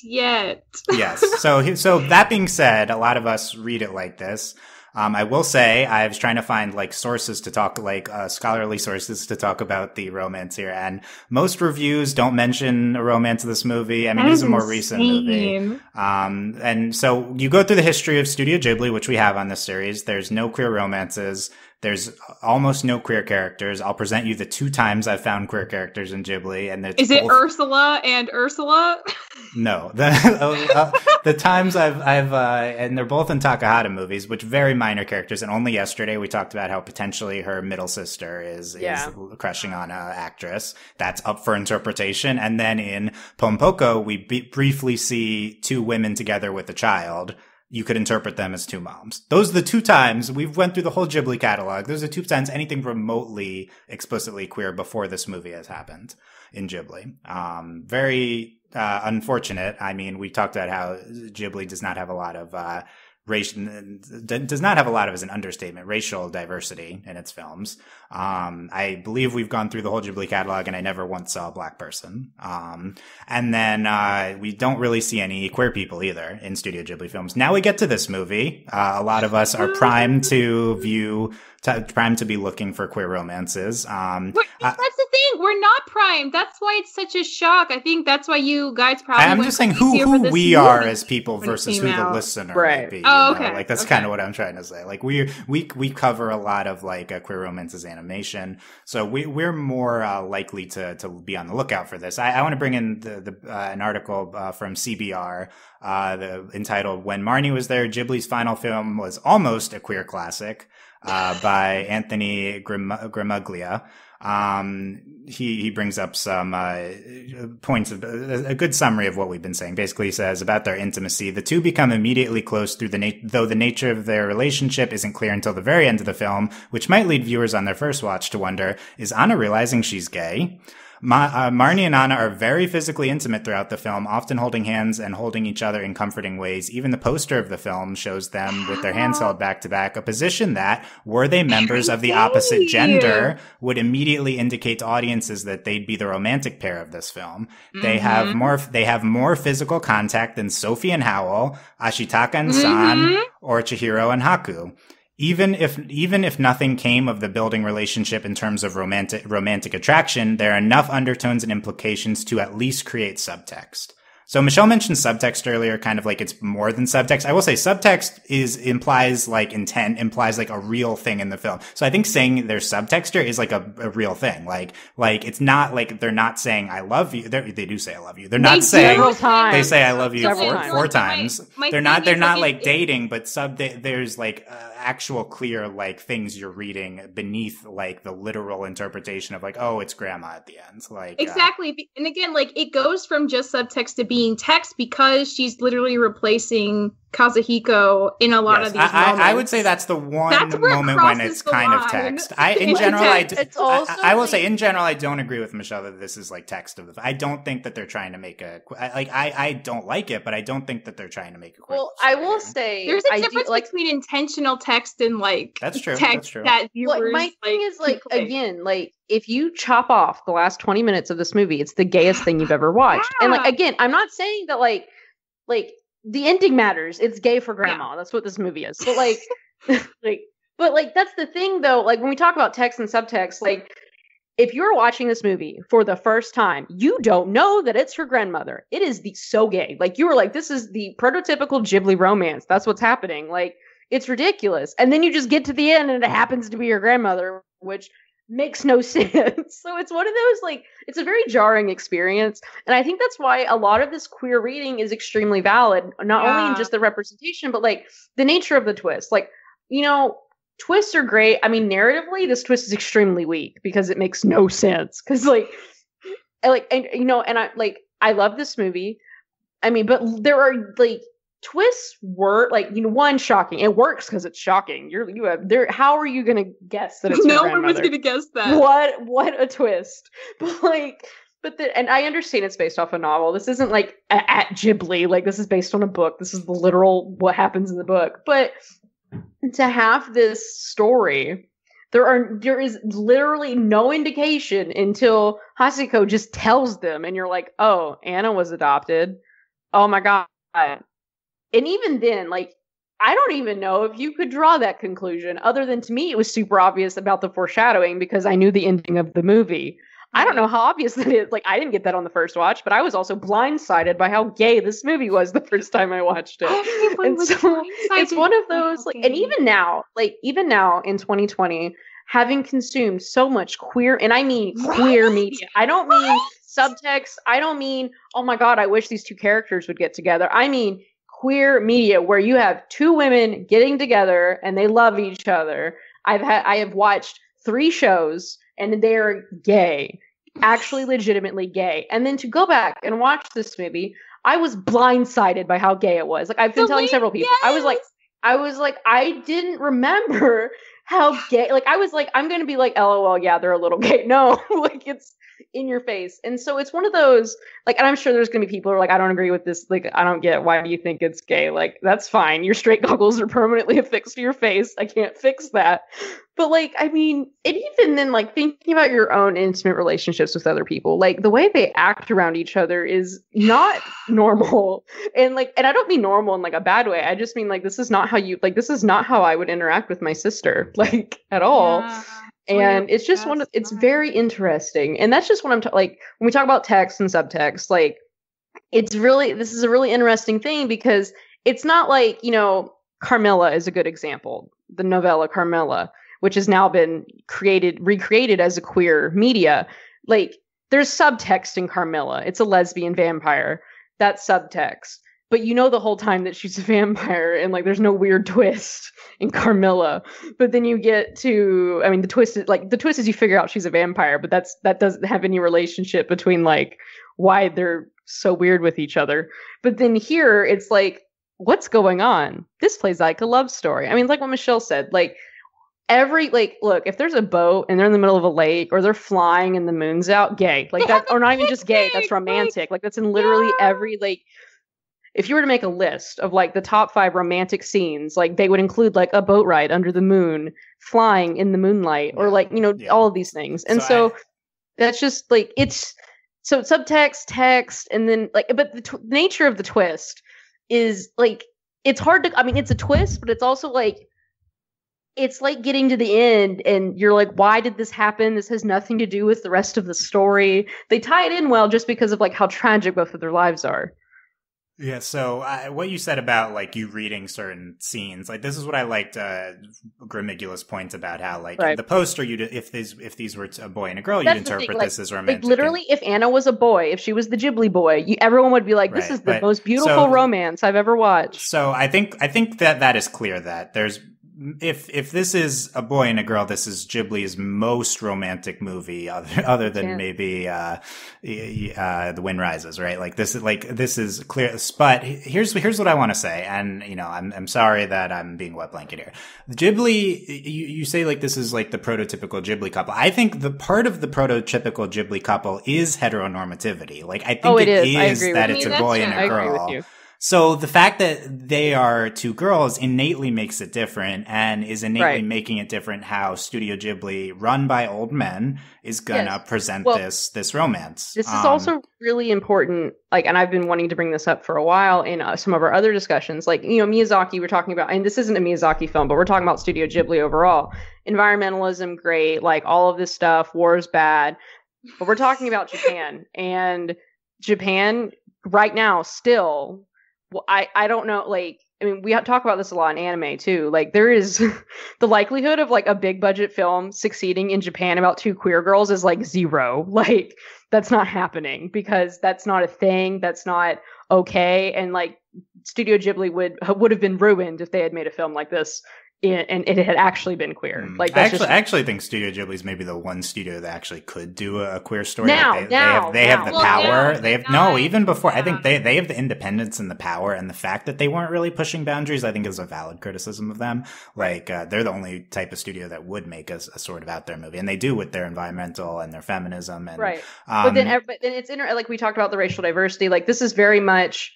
Yes. So that being said, a lot of us read it like this. I will say I was trying to find like sources to talk, like scholarly sources to talk about the romance here, and most reviews don't mention a romance of this movie. I mean, it's a more recent movie. And so you go through the history of Studio Ghibli, which we have on this series. There's no queer romances. There's almost no queer characters. I'll present you the 2 times I've found queer characters in Ghibli, and is it Ursula and Ursula? No, the times I've and they're both in Takahata movies, which very minor characters. And Only Yesterday we talked about how potentially her middle sister is crushing on an actress. That's up for interpretation. And then in Pompoko we briefly see 2 women together with a child. You could interpret them as 2 moms. Those are the 2 times we've went through the whole Ghibli catalog. Those are 2 times anything remotely explicitly queer before this movie has happened in Ghibli. Very unfortunate. I mean, we talked about how Ghibli does not have a lot of as an understatement, racial diversity in its films. I believe we've gone through the whole Ghibli catalog and I never once saw a black person. And then, we don't really see any queer people either in Studio Ghibli films. Now we get to this movie. A lot of us are primed to be looking for queer romances. That's the thing. We're not primed. That's why it's such a shock. I think that's why you guys probably. I'm just saying who we are as people versus who the listener might be. Oh, okay. Like that's kind of what I'm trying to say. Like we cover a lot of like queer romances animation, so we're more likely to be on the lookout for this. I want to bring in an article from CBR entitled "When Marnie Was There, Ghibli's final film was almost a queer classic," by Anthony Grimuglia. He brings up some points of a good summary of what we've been saying. Basically, he says about their intimacy, the two become immediately close through though the nature of their relationship isn't clear until the very end of the film, which might lead viewers on their first watch to wonder, is Anna realizing she's gay? Marnie and Anna are very physically intimate throughout the film, often holding hands and holding each other in comforting ways. Even the poster of the film shows them with their hands held back to back, a position that, were they members of the opposite gender, would immediately indicate to audiences that they'd be the romantic pair of this film. They have more physical contact than Sophie and Howell, Ashitaka and San, or Chihiro and Haku. Even if nothing came of the building relationship in terms of romantic attraction, there are enough undertones and implications to at least create subtext. So Michelle mentioned subtext earlier, kind of like it's more than subtext. I will say subtext implies like intent, implies like a real thing in the film. So I think saying there's subtext here is like a real thing. Like it's not like they're not saying I love you. They do say I love you. They're not saying they say I love you four times. They're not like dating, but there's like actual clear like things you're reading beneath like the literal interpretation of like, oh, it's grandma at the end. Like exactly. And again, like it goes from just subtext to being text because she's literally replacing Kazuhiko in a lot of these moments. I would say that's the one moment when it's kind of text. I will say in general, I don't agree with Michelle that this is like text of the. I don't think that they're trying to make I don't like it, but I don't think that they're trying to make a. Well, I will say there's a difference between intentional text and like that's true. Text that viewers. My thing is like again, like if you chop off the last 20 minutes of this movie, it's the gayest thing you've ever watched. And like again, I'm not saying that like the ending matters. It's gay for grandma. Yeah. That's what this movie is. But like, but that's the thing though. Like when we talk about text and subtext, like if you're watching this movie for the first time, you don't know that it's her grandmother. It is so gay. Like you were like, this is the prototypical Ghibli romance. That's what's happening. Like it's ridiculous. And then you just get to the end and it happens to be your grandmother, which makes no sense. So it's one of those, like, it's a very jarring experience. And I think that's why a lot of this queer reading is extremely valid, not only in just the representation, but like the nature of the twist. Like, you know, twists are great. I mean, narratively, this twist is extremely weak because it makes no sense. Because I love this movie. I mean, but there are like twists were like, you know, one, shocking. It works because it's shocking. How are you gonna guess that it's no one was gonna guess that? What a twist. And I understand it's based off a novel. This isn't like at Ghibli. Like this is based on a book. This is the literal what happens in the book. But to have this story, there is literally no indication until Haseko just tells them, and you're like, oh, Anna was adopted. Oh my god. And even then, like, I don't even know if you could draw that conclusion, other than to me, it was super obvious about the foreshadowing because I knew the ending of the movie. I don't know how obvious that is. Like, I didn't get that on the first watch, but I was also blindsided by how gay this movie was the first time I watched it. And so it's one of those, like, and even now in 2020, having consumed so much queer, and I mean queer media. I don't mean subtext. I don't mean, oh my God, I wish these two characters would get together. I mean queer media where you have two women getting together and they love each other. I have watched 3 shows and they're gay, actually legitimately gay. And then to go back and watch this movie, I was blindsided by how gay it was. Like I've been telling several people, yes! I was like, I didn't remember how gay, like I was like, I'm going to be like, LOL, yeah, they're a little gay. No, like it's in your face. And so it's one of those, like, and I'm sure there's going to be people who are like, I don't agree with this. Like, I don't get, why do you think it's gay? Like, that's fine. Your straight goggles are permanently affixed to your face. I can't fix that. But like, I mean, and even then, like thinking about your own intimate relationships with other people, like the way they act around each other is not normal. And like, and I don't mean normal in like a bad way. I just mean like, this is not how I would interact with my sister, like at all. Yeah. And it's just it's very interesting. And that's just what I'm like, when we talk about text and subtext, like this is a really interesting thing because it's not like, you know, Carmilla is a good example. The novella Carmilla, which has now been recreated as a queer media. Like, there's subtext in Carmilla. It's a lesbian vampire. That's subtext. But you know the whole time that she's a vampire, and like there's no weird twist in Carmilla. But then you get to, I mean, the twist is you figure out she's a vampire, but that doesn't have any relationship between like why they're so weird with each other. But then here it's like, what's going on? This plays like a love story. I mean, like what Michelle said, like look, if there's a boat and they're in the middle of a lake or they're flying and the moon's out, gay. Like that, or not even just gay, that's romantic. Like that's in literally every, like, if you were to make a list of like the top 5 romantic scenes, like they would include like a boat ride under the moon, flying in the moonlight, or like, all of these things. And so that's just like, it's subtext, text, and then like, but the nature of the twist is like, it's hard to, I mean, it's a twist, but it's also like, it's like getting to the end and you're like, why did this happen? This has nothing to do with the rest of the story. They tie it in well just because of like how tragic both of their lives are. Yeah, so what you said about like you reading certain scenes, like this is what I liked. Grimigula's point about how like the poster, if these were a boy and a girl, you'd interpret this as romantic. Like literally, if Anna was a boy, if she was the Ghibli boy, everyone would be like, "This is the most beautiful romance I've ever watched." So I think that is clear that there's. If this is a boy and a girl, this is Ghibli's most romantic movie, other than maybe The Wind Rises, right? Like this is clear. But here's what I want to say, and I'm sorry that I'm being wet blanket here. Ghibli, you say like this is like the prototypical Ghibli couple. I think the part of the prototypical Ghibli couple is heteronormativity. Like I think it is that it's a boy and a girl. I agree with you. So the fact that they are 2 girls innately makes it different, and is innately making it different how Studio Ghibli, run by old men, is gonna present this romance. This is also really important, like, and I've been wanting to bring this up for a while in some of our other discussions. Like, Miyazaki, we're talking about, and this isn't a Miyazaki film, but we're talking about Studio Ghibli overall. Environmentalism, great, like all of this stuff, war is bad. But we're talking about Japan, and Japan right now still... Well, I don't know, like, I mean, we talk about this a lot in anime, too. Like, there is the likelihood of, like, a big budget film succeeding in Japan about 2 queer girls is, like, 0. Like, that's not happening because that's not a thing. That's not okay. And, like, Studio Ghibli would have been ruined if they had made a film like this and it had actually been queer. Like, I actually think Studio Ghibli is maybe the one studio that actually could do a queer story. Now, like they have the power. They have even before. Yeah. I think they have the independence and the power, and the fact that they weren't really pushing boundaries, I think, is a valid criticism of them. Like they're the only type of studio that would make a sort of out there movie, and they do with their environmental and their feminism. And, but then it's like we talked about the racial diversity. Like this is very much.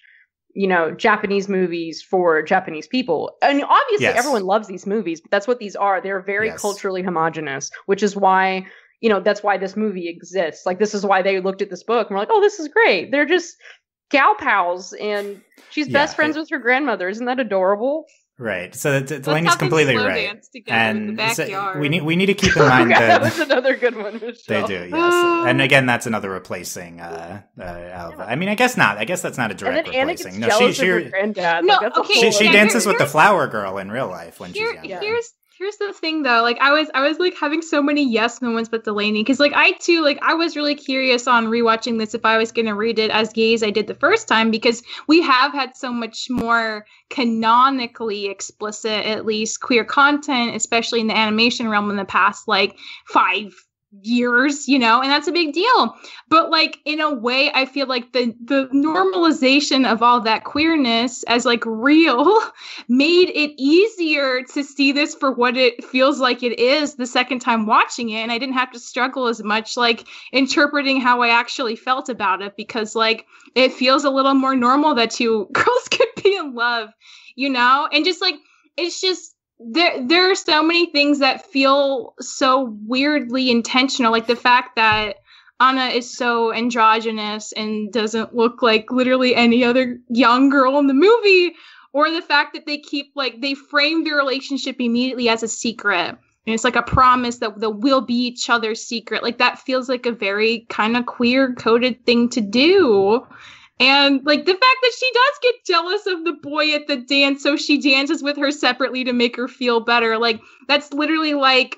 Japanese movies for Japanese people. And obviously everyone loves these movies, but that's what these are. They're very culturally homogenous, which is why, that's why this movie exists. Like, this is why they looked at this book and were like, oh, this is great. They're just gal pals, and she's best friends with her grandmother. Isn't that adorable? Right. So Delaney's completely right. And so we need to keep in mind that was another good one, Michelle. They do, yes. And again, that's another replacing Alva. I mean, I guess not. I guess that's not a direct replacing. No, she she dances with the flower girl in real life when she's young. Here's the thing though, like I was like having so many yes moments with Delaney, because like I too, like I was really curious on rewatching this if I was gonna read it as gay as I did the first time, because we have had so much more canonically explicit, at least, queer content, especially in the animation realm in the past like 5 years, and that's a big deal. But like in a way, I feel like the normalization of all that queerness as like real made it easier to see this for what it feels like it is the second time watching it, and I didn't have to struggle as much like interpreting how I actually felt about it, because like it feels a little more normal that 2 girls could be in love, and just like it's just there are so many things that feel so weirdly intentional, like the fact that Anna is so androgynous and doesn't look like literally any other young girl in the movie, or the fact that they frame their relationship immediately as a secret, and it's like a promise that we'll be each other's secret. Like that feels like a very kind of queer coded thing to do. And like the fact that she does get jealous of the boy at the dance, so she dances with her separately to make her feel better. Like that's literally like,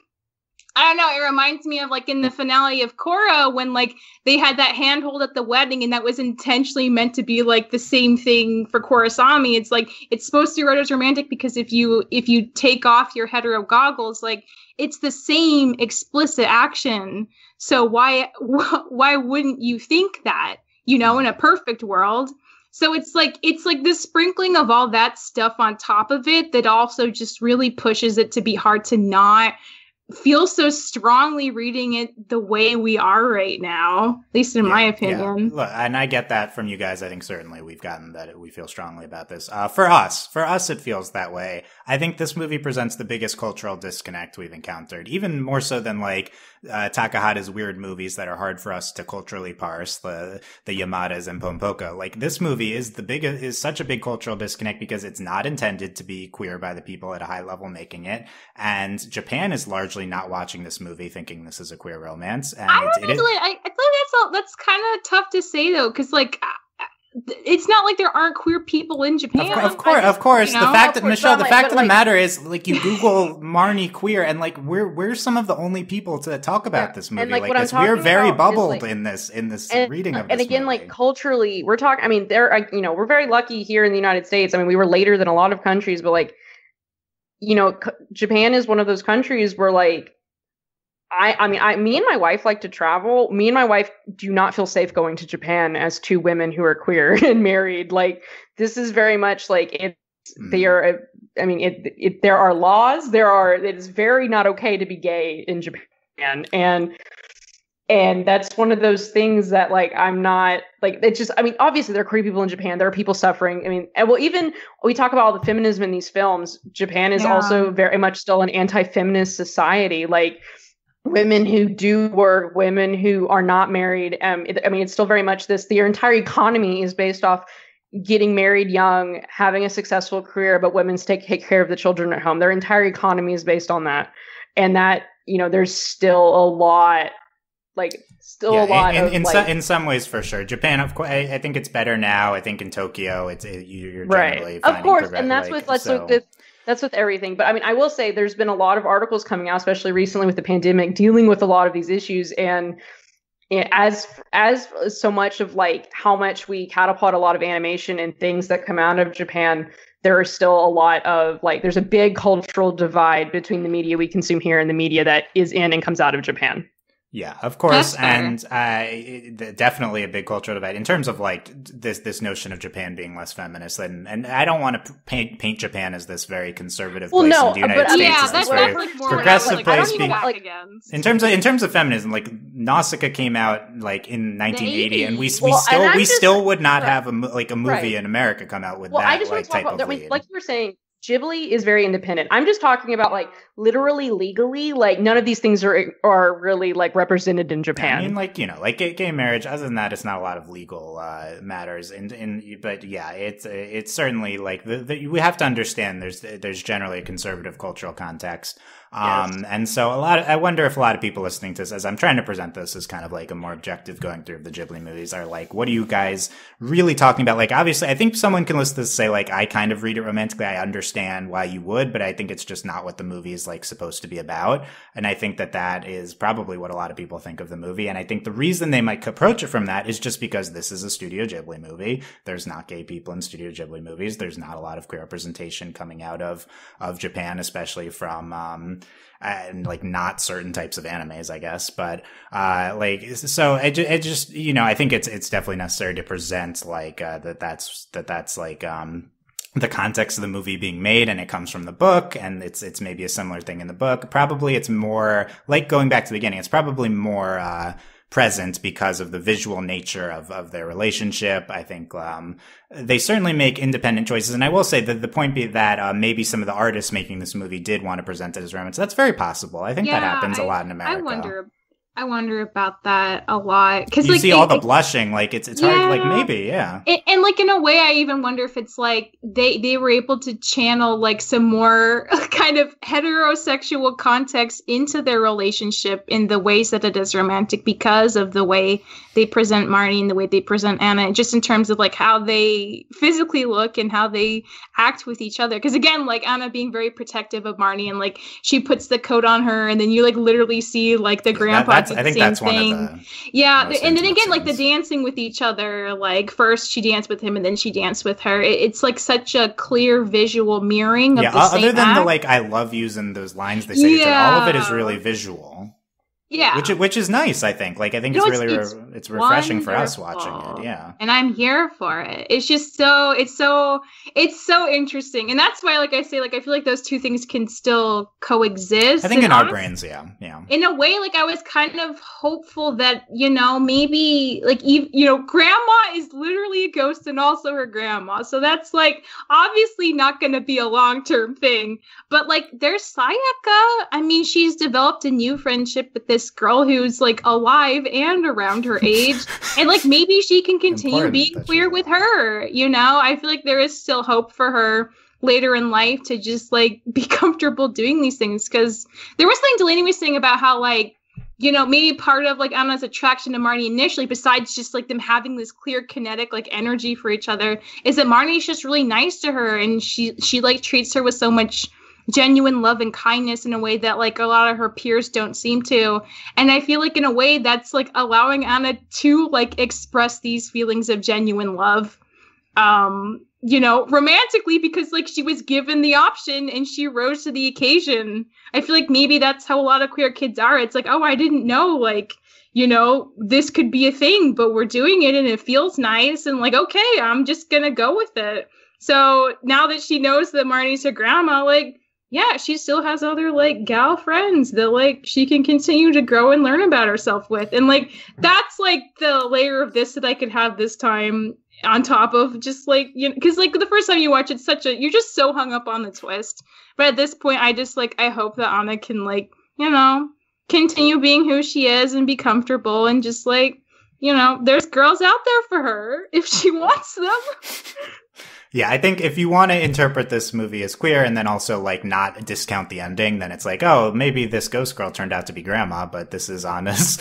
I don't know, it reminds me of like in the finale of Korra when like they had that handhold at the wedding and that was intentionally meant to be like the same thing for Korrasami. It's like it's supposed to be read as romantic because if you take off your hetero goggles, like it's the same explicit action. So why wouldn't you think that, you know, in a perfect world? So it's like this sprinkling of all that stuff on top of it that also just really pushes it to be hard to not feel so strongly reading it the way we are right now, at least in my opinion. Yeah. Look, and I get that from you guys. I think certainly we've gotten that we feel strongly about this. For us, it feels that way. I think this movie presents the biggest cultural disconnect we've encountered, even more so than like Takahata's weird movies that are hard for us to culturally parse, the Yamadas and Pompoko. Like this movie is such a big cultural disconnect because it's not intended to be queer by the people at a high level making it, and Japan is largely not watching this movie thinking this is a queer romance. And I feel like that's kind of tough to say though, because like it's not like there aren't queer people in Japan. Of course. You know? The fact that Michelle, the fact of the matter is, like, you Google Marnie queer, and like we're some of the only people to talk about this movie like this. We're very bubbled in this reading of this. And again, movie. like culturally, we're talking. I mean, we're very lucky here in the United States. I mean, we were later than a lot of countries, but like, you know, Japan is one of those countries where like. Me and my wife like to travel. Me and my wife do not feel safe going to Japan as two women who are queer and married. Like this is very much like it's. They are. I mean, there are laws. It is very not okay to be gay in Japan, and that's one of those things that like I'm not like. It's just. I mean, obviously there are queer people in Japan. There are people suffering. I mean, and well, even we talk about all the feminism in these films. Japan is also very much still an anti-feminist society. Like. Women who do work, women who are not married. It's still very much this. Their entire economy is based off getting married young, having a successful career, but women take care of the children at home. Their entire economy is based on that. And that, you know, there's still a lot, in some ways, for sure. Japan, of course, I think it's better now. I think in Tokyo, you're generally of course, and that's that's with everything. But I mean, I will say there's been a lot of articles coming out, especially recently with the pandemic, dealing with a lot of these issues. And as so much of like how much we catapult a lot of animation and things that come out of Japan, there are still a lot of like, there's a big cultural divide between the media we consume here and the media that is in and comes out of Japan. Yeah, of course, and definitely a big cultural divide in terms of like this notion of Japan being less feminist, and I don't want to paint Japan as this very conservative place in the United States. Yeah, that's very like more progressive like, place. In terms of feminism, like Nausicaa came out like in 1980, and we still would not have a movie in America come out with that type of lead. Like you were saying. Ghibli is very independent. I'm just talking about like literally legally, like none of these things are really like represented in Japan. I mean, like, you know, like gay marriage. Other than that, it's not a lot of legal matters. But yeah, it's certainly like we have to understand there's generally a conservative cultural context. Yes. And so I wonder if a lot of people listening to this, as I'm trying to present this as kind of like a more objective going through the Ghibli movies, are like, what are you guys really talking about? Like, obviously, I think someone can listen to this and say, like, I kind of read it romantically. I understand why you would, but I think it's just not what the movie is like supposed to be about. And I think that is probably what a lot of people think of the movie. And I think the reason they might approach it from that is just because this is a Studio Ghibli movie. There's not gay people in Studio Ghibli movies. There's not a lot of queer representation coming out of Japan, especially from, and like not certain types of animes, I guess. But, so it just, you know, I think it's definitely necessary to present like, that's like, the context of the movie being made, and it comes from the book, and it's maybe a similar thing in the book. Probably it's more like going back to the beginning. It's probably more, present because of the visual nature of their relationship. I think they certainly make independent choices. And I will say that the point be that maybe some of the artists making this movie did want to present it as romance. That's very possible. I think that happens a lot in America. I wonder about that a lot because you like see all the blushing, like it's hard, like maybe, and like in a way, I even wonder if it's like they were able to channel like some more kind of heterosexual context into their relationship in the ways that it is romantic because of the way they present Marnie and the way they present Anna, just in terms of like how they physically look and how they act with each other. Because again, like Anna being very protective of Marnie and like she puts the coat on her, and then you like literally see like the grandpa. I think that's thing. One of the and then again, scenes. like the dancing with each other. Like first she danced with him, and then she danced with her. It's like such a clear visual mirroring of the same other than act. the like, I love using those lines they say. It's like, all of it is really visual. Yeah, which is nice. I think it's really it's refreshing for us watching it. Yeah, and I'm here for it. It's just it's so interesting, and that's why, like I say, like I feel like those two things can still coexist. I think in our brains, yeah. In a way, like I was kind of hopeful that maybe like grandma is literally a ghost, and also her grandma. So that's like obviously not going to be a long-term thing. But like there's Sayaka. I mean, she's developed a new friendship with this girl who's like alive and around her age, and like maybe she can continue being queer with her. I feel like there is still hope for her later in life to just like be comfortable doing these things, because there was something Delaney was saying about how like maybe part of like Anna's attraction to Marnie initially, besides just like them having this clear kinetic like energy for each other, is that Marnie's just really nice to her, and she like treats her with so much genuine love and kindness in a way that like a lot of her peers don't seem to. And I feel like in a way that's like allowing Anna to like express these feelings of genuine love romantically, because like she was given the option and she rose to the occasion. I feel like maybe that's how a lot of queer kids are. It's like, oh, I didn't know like this could be a thing, but we're doing it and it feels nice, and like, okay, I'm just gonna go with it. So now that she knows that Marnie's her grandma, like, yeah, she still has other like gal friends that like she can continue to grow and learn about herself with. And like that's like the layer of this that I could have this time, on top of just like, because like the first time you watch it, you're just so hung up on the twist. But at this point, I just like, I hope that Anna can like, continue being who she is and be comfortable, and just like, there's girls out there for her if she wants them. Yeah, I think if you want to interpret this movie as queer and then also like not discount the ending, then it's like, oh, maybe this ghost girl turned out to be grandma, but this is Anna's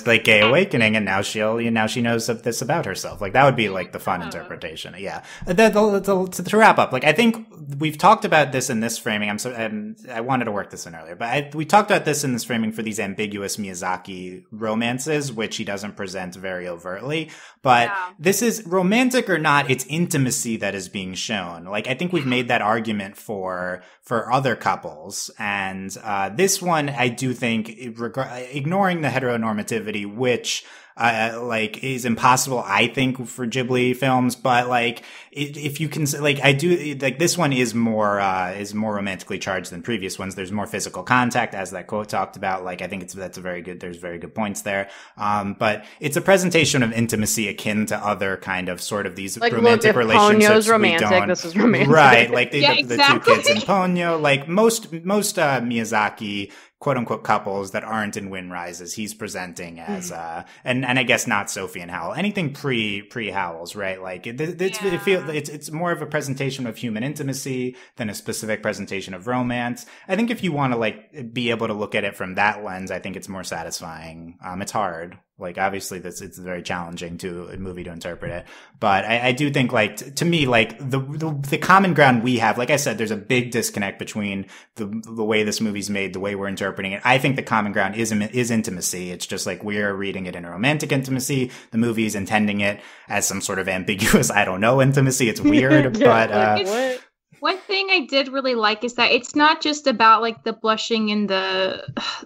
like gay awakening, and now she knows this about herself. Like that would be like the fun interpretation. Yeah. To wrap up, like I think we've talked about this in this framing. I wanted to work this in earlier, but we talked about this in this framing for these ambiguous Miyazaki romances, which he doesn't present very overtly. But this is romantic or not, it's intimacy that is being shown. Like I think we've made that argument for other couples, and this one I do think, ignoring the heteronormativity, which like is impossible, I think, for Ghibli films, but like if you can, like I do, like this one is more romantically charged than previous ones. There's more physical contact, as that quote talked about. Like I think there's very good points there. But it's a presentation of intimacy akin to other kind of sort of these like, romantic relationships. Ponyo's romantic. This is romantic, right? Like the two kids in Ponyo, like most Miyazaki quote unquote couples that aren't in Wind Rises, he's presenting as and I guess not Sophie and Howell. Anything pre Howells, right? Like it's more of a presentation of human intimacy than a specific presentation of romance. I think if you want to like be able to look at it from that lens, I think it's more satisfying. It's hard. Like obviously it's very challenging to a movie to interpret it, but I do think like to me like the common ground we have, like I said, there's a big disconnect between the way this movie's made, the way we're interpreting it. I think the common ground is intimacy. It's just like we're reading it in a romantic intimacy. The movie's intending it as some sort of ambiguous, I don't know, intimacy. It's weird, but one thing I did really like is that it's not just about like the blushing and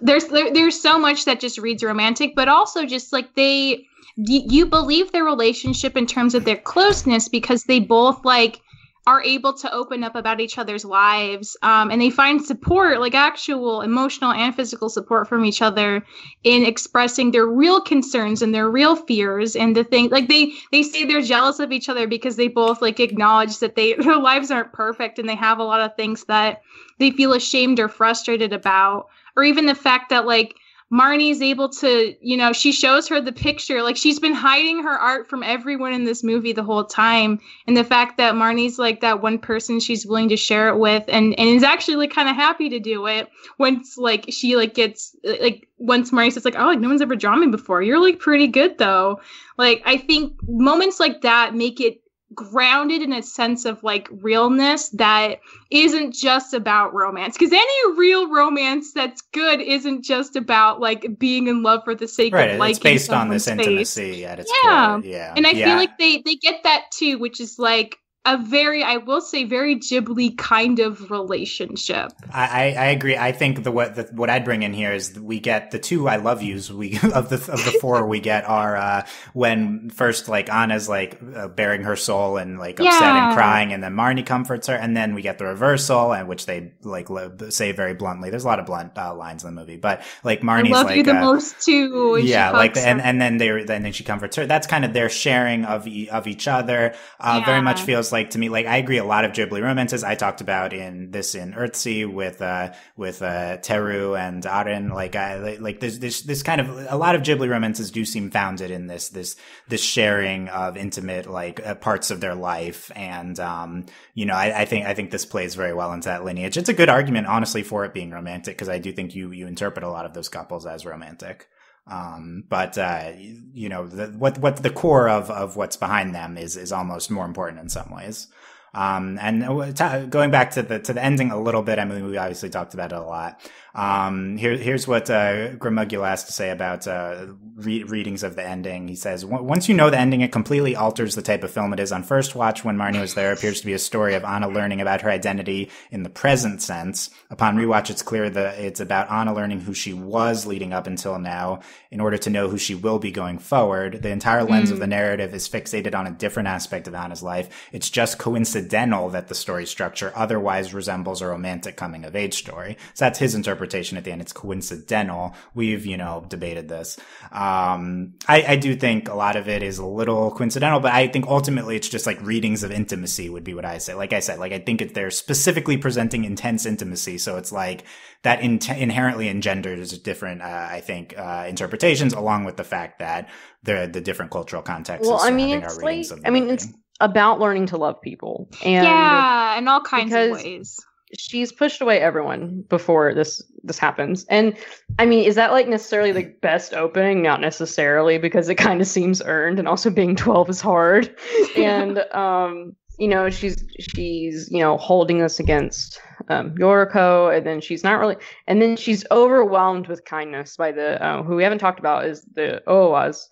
there's so much that just reads romantic, but also just like you believe their relationship in terms of their closeness, because they both like are able to open up about each other's lives, and they find support, like actual emotional and physical support from each other in expressing their real concerns and their real fears. And the thing, like they say they're jealous of each other because they both like acknowledge that their lives aren't perfect, and they have a lot of things that they feel ashamed or frustrated about. Or even the fact that like Marnie's able to, she shows her the picture. Like, she's been hiding her art from everyone in this movie the whole time. And the fact that Marnie's like that one person she's willing to share it with and is actually like kind of happy to do it once like she like gets like once Marnie says like, oh, like no one's ever drawn me before. You're like pretty good though. Like, I think moments like that make it grounded in a sense of like realness that isn't just about romance, because any real romance that's good isn't just about like being in love for the sake of liking. It's based on this intimacy at its core. Yeah, and I feel like they get that too, which is like a very, I will say, very Ghibli kind of relationship. I agree. I think what I'd bring in here is we get the two I love yous of the four we get are when first like Anna's like bearing her soul and like upset and crying, and then Marnie comforts her, and then we get the reversal, and which they like say very bluntly. There's a lot of blunt lines in the movie, but like Marnie's I love you the most too. Yeah, like and then she comforts her. That's kind of their sharing of each other. Very much feels like to me, like I agree, a lot of Ghibli romances I talked about in Earthsea with Teru and Aren, like there's this kind of, a lot of Ghibli romances do seem founded in this sharing of intimate like parts of their life, and I think this plays very well into that lineage. It's a good argument honestly for it being romantic, because I do think you interpret a lot of those couples as romantic. What the core of what's behind them is almost more important in some ways. Going back to the ending a little bit, I mean, we obviously talked about it a lot. Here's what Grimugula has to say about readings of the ending. He says, once you know the ending, it completely alters the type of film it is. On first watch, When Marnie Was There appears to be a story of Anna learning about her identity in the present sense. Upon rewatch, it's clear that it's about Anna learning who she was leading up until now in order to know who she will be going forward. The entire lens of the narrative is fixated on a different aspect of Anna's life. It's just coincidental that the story structure otherwise resembles a romantic coming-of-age story. So that's his interpretation at the end. It's coincidental. We've, debated this. I do think a lot of it is a little coincidental, but I think ultimately it's just like readings of intimacy would be what I say. Like I said, like I think they're specifically presenting intense intimacy, so it's like that inherently engenders different, interpretations, along with the fact that the different cultural contexts. Well, it's about learning to love people, and in all kinds of ways. She's pushed away everyone before this happens. And I mean, is that like necessarily the best opening? Not necessarily, because it kind of seems earned, and also being 12 is hard. And she's holding us against Yoriko, and then she's not really, and then she's overwhelmed with kindness by the who we haven't talked about is the Owas.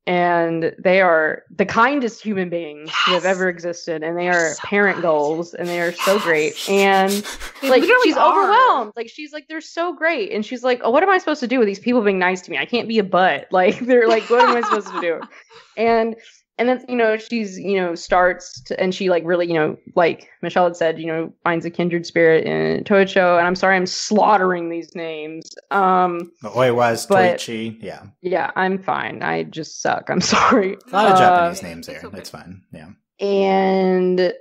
And they are the kindest human beings who have ever existed, and they are parent goals, and they are so great. And like she's overwhelmed, like she's like, they're so great, and she's like, oh, what am I supposed to do with these people being nice to me? I can't be a butt. Like they're like, what am I supposed to do? And then she's starts to, and she like really like Michelle had said, finds a kindred spirit in Toicho. And I'm sorry I'm slaughtering these names. Oiwas, Toichi, yeah, I'm fine. I just suck. I'm sorry. A lot of Japanese names here. It's fine. Yeah. And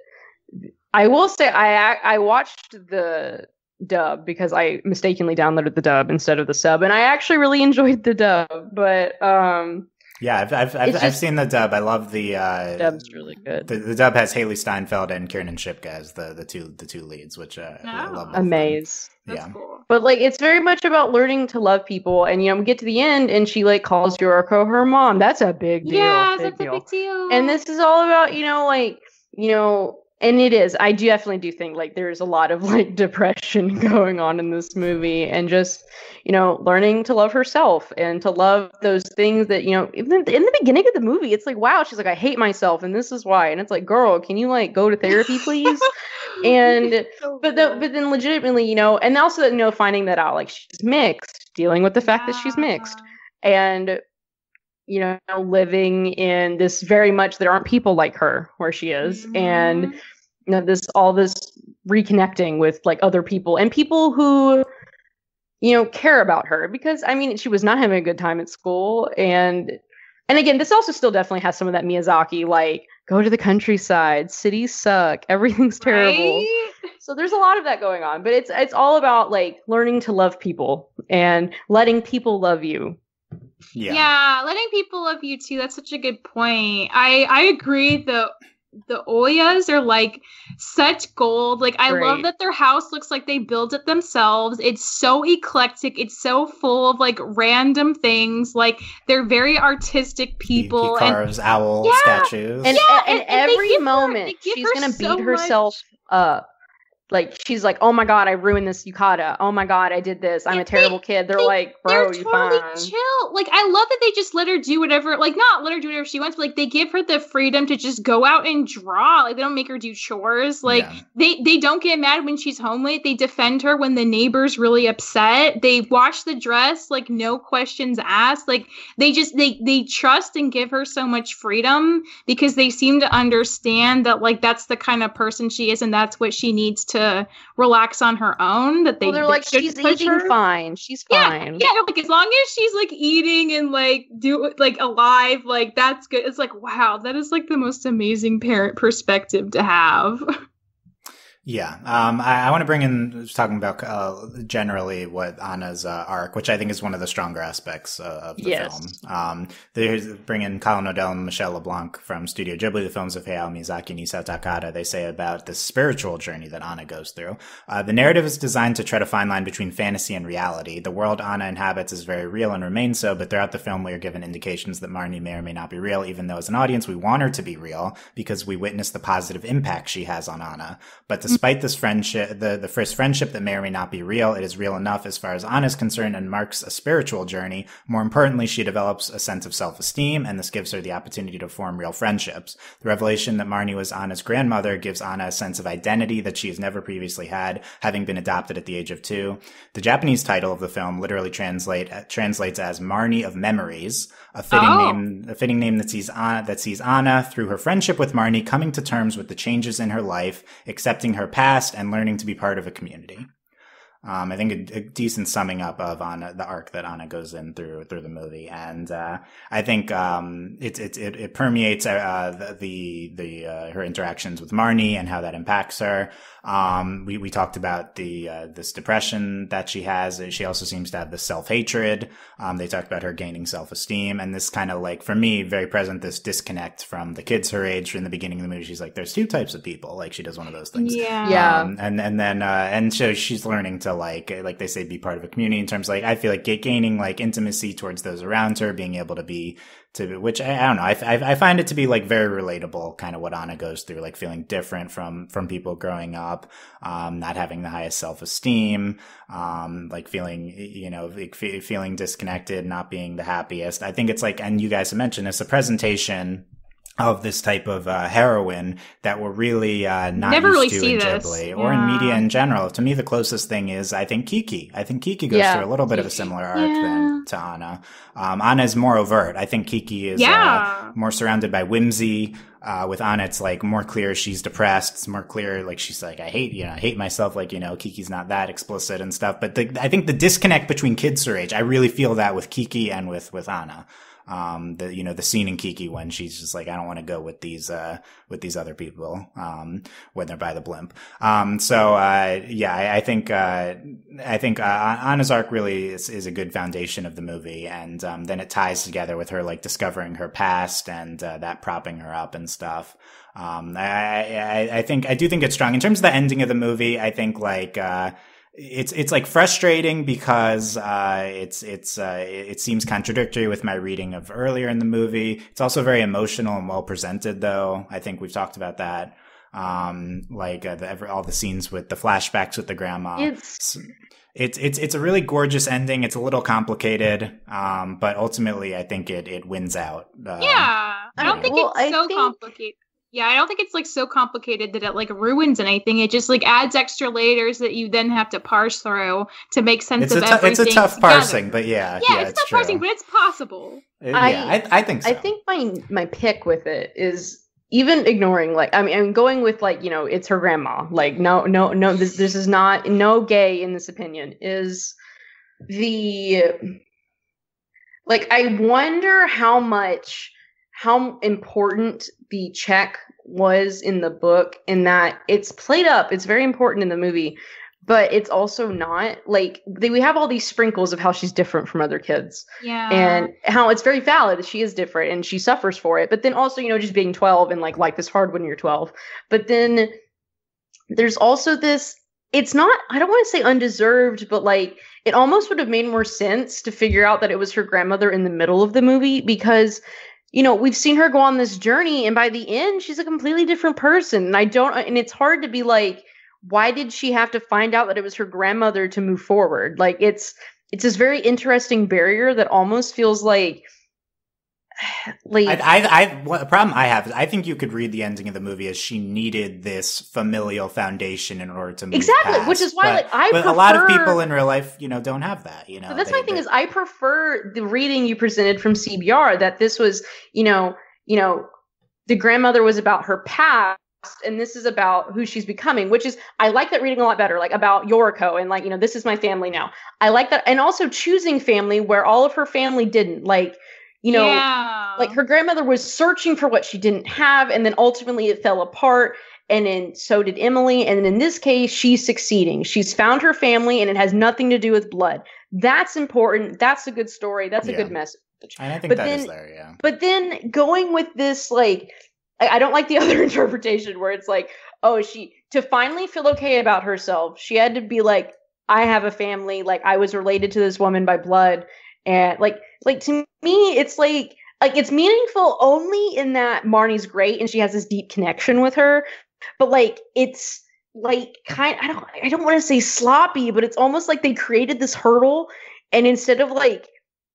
I will say I watched the dub because I mistakenly downloaded the dub instead of the sub, and I actually really enjoyed the dub. But yeah, I've seen the dub. I love the dub's really good. The dub has Haley Steinfeld and Kiernan Shipka as the two leads, which I love. Amaze. That's cool. But like, it's very much about learning to love people, and we get to the end, and she like calls Yoriko her mom. That's a big deal. Yeah, that's a big deal. And this is all about and it is. I definitely do think like there's a lot of like depression going on in this movie, and just learning to love herself and to love those things that even in the beginning of the movie, it's like, wow, she's like, I hate myself, and this is why. And it's like, girl, can you like go to therapy, please? And but then legitimately, and also finding that out, like she's mixed, dealing with the fact that she's mixed, and living in this very much, there aren't people like her where she is. And this reconnecting with like other people, and people who care about her, because I mean, she was not having a good time at school. And again, this also still definitely has some of that Miyazaki, like go to the countryside. Cities suck. Everything's terrible. Right? So there's a lot of that going on, but it's all about like learning to love people and letting people love you. Yeah, letting people love you too. That's such a good point. I agree. The Oyas are like such gold. Like I love that their house looks like they built it themselves. It's so eclectic. It's so full of like random things. Like they're very artistic people. He carves owl statues. And every moment she's gonna beat herself up. Like, she's like, oh my god, I ruined this yukata. Oh my god, I did this. I'm a terrible kid. They're like, bro, you totally fine. Chill. Like, I love that they just let her do whatever, like, not let her do whatever she wants, but, like, they give her the freedom to just go out and draw. Like, they don't make her do chores. Like, they don't get mad when she's home late. They defend her when the neighbor's really upset. They wash the dress, like, no questions asked. Like, they just, they trust and give her so much freedom because they seem to understand that, like, that's the kind of person she is and that's what she needs to relax on her own. That they're like, she's eating fine. She's fine. Yeah, like as long as she's like eating and like alive, like that's good. It's like, wow, that is like the most amazing parent perspective to have. Yeah. I want to bring in talking about generally what Anna's arc, which I think is one of the stronger aspects of the film. They bring in Colin, Odell, and Michelle LeBlanc from Studio Ghibli, the films of Hayao Miyazaki and Isao Takahata. They say about the spiritual journey that Anna goes through. The narrative is designed to tread a fine line between fantasy and reality. The world Anna inhabits is very real and remains so, but throughout the film we are given indications that Marnie may or may not be real, even though as an audience we want her to be real because we witness the positive impact she has on Anna. But despite this friendship, the first friendship that may or may not be real, it is real enough as far as Anna is concerned and marks a spiritual journey. More importantly, she develops a sense of self-esteem, and this gives her the opportunity to form real friendships. The revelation that Marnie was Anna's grandmother gives Anna a sense of identity that she has never previously had, having been adopted at the age of 2. The Japanese title of the film literally translates as Marnie of Memories, a fitting name that sees Anna through her friendship with Marnie coming to terms with the changes in her life, accepting her past, and learning to be part of a community. I think a decent summing up of Anna, the arc that Anna goes in through the movie, and I think it permeates her interactions with Marnie and how that impacts her. We talked about this depression that she has. She also seems to have this self-hatred. They talked about her gaining self-esteem, and this kind of, like, for me, very present, this disconnect from the kids her age. In the beginning of the movie, she's like, there's 2 types of people. Like, she does one of those things. And so she's learning to, like they say, be part of a community in terms of, like, I feel like gaining, like, intimacy towards those around her, being able to be, which I don't know. I find it to be, like, very relatable, kind of what Anna goes through, like feeling different from people growing up, not having the highest self-esteem, like feeling, feeling disconnected, not being the happiest. I think it's like, and you guys have mentioned, it's a presentation of this type of heroine that we're really not never used really to see in this. Ghibli or in media in general. To me, the closest thing is, I think, Kiki. I think Kiki goes through a little bit of a similar arc than to Anna. Anna is more overt. I think Kiki is more surrounded by whimsy. With Anna, it's like more clear she's depressed. It's more clear, like, she's like, I hate myself. Like, Kiki's not that explicit and stuff. But I think the disconnect between kids her age, I really feel that with Kiki and with Anna. The scene in Kiki when she's just like, I don't want to go with these other people, when they're by the blimp. I think Anna's arc really is a good foundation of the movie. And, then it ties together with her, like, discovering her past and, that propping her up and stuff. I do think it's strong in terms of the ending of the movie. I think, like, it's like frustrating because it seems contradictory with my reading of earlier in the movie. It's also very emotional and well presented, though. I think we've talked about that. All the scenes with the flashbacks with the grandma. It's a really gorgeous ending. It's a little complicated, but ultimately I think it wins out. I don't think it's so complicated. Yeah, I don't think it's, like, so complicated that it, like, ruins anything. It just, like, adds extra layers that you then have to parse through to make sense of everything. It's a tough parsing, but yeah, it's tough parsing, but it's possible. I think so. I think my pick with it is, even ignoring, like, I'm going with, like, it's her grandma. Like, no, this is not, no gay in this opinion, is the, like, I wonder how much how important the check was in the book, in that it's played up. It's very important in the movie, but it's also not. Like, we have all these sprinkles of how she's different from other kids. Yeah. And how it's very valid that she is different and she suffers for it. But then also, just being 12 and like life is hard when you're 12. But then there's also this, it's not, I don't want to say undeserved, but like it almost would have made more sense to figure out that it was her grandmother in the middle of the movie, because we've seen her go on this journey and by the end she's a completely different person. And it's hard to be like, why did she have to find out that it was her grandmother to move forward? Like it's this very interesting barrier that almost feels like the problem I have is I think you could read the ending of the movie as she needed this familial foundation in order to move past. Which is why I prefer, a lot of people in real life, don't have that. So that's my thing is I prefer the reading you presented from CBR, that this was, the grandmother was about her past and this is about who she's becoming, which is, I like that reading a lot better, like about Yoriko and like, this is my family now. I like that. And also choosing family where all of her family didn't, like, like her grandmother was searching for what she didn't have, and then ultimately it fell apart, and then so did Emily. And in this case, she's succeeding. She's found her family, and it has nothing to do with blood. That's important. That's a good story. That's a good message. And I think is there, yeah. But then going with this, like, I don't like the other interpretation where it's like, oh, to finally feel okay about herself, she had to be like, I have a family, like I was related to this woman by blood. And like to me, it's like it's meaningful only in that Marnie's great and she has this deep connection with her. But like it's like I don't want to say sloppy, but it's almost like they created this hurdle, and instead of like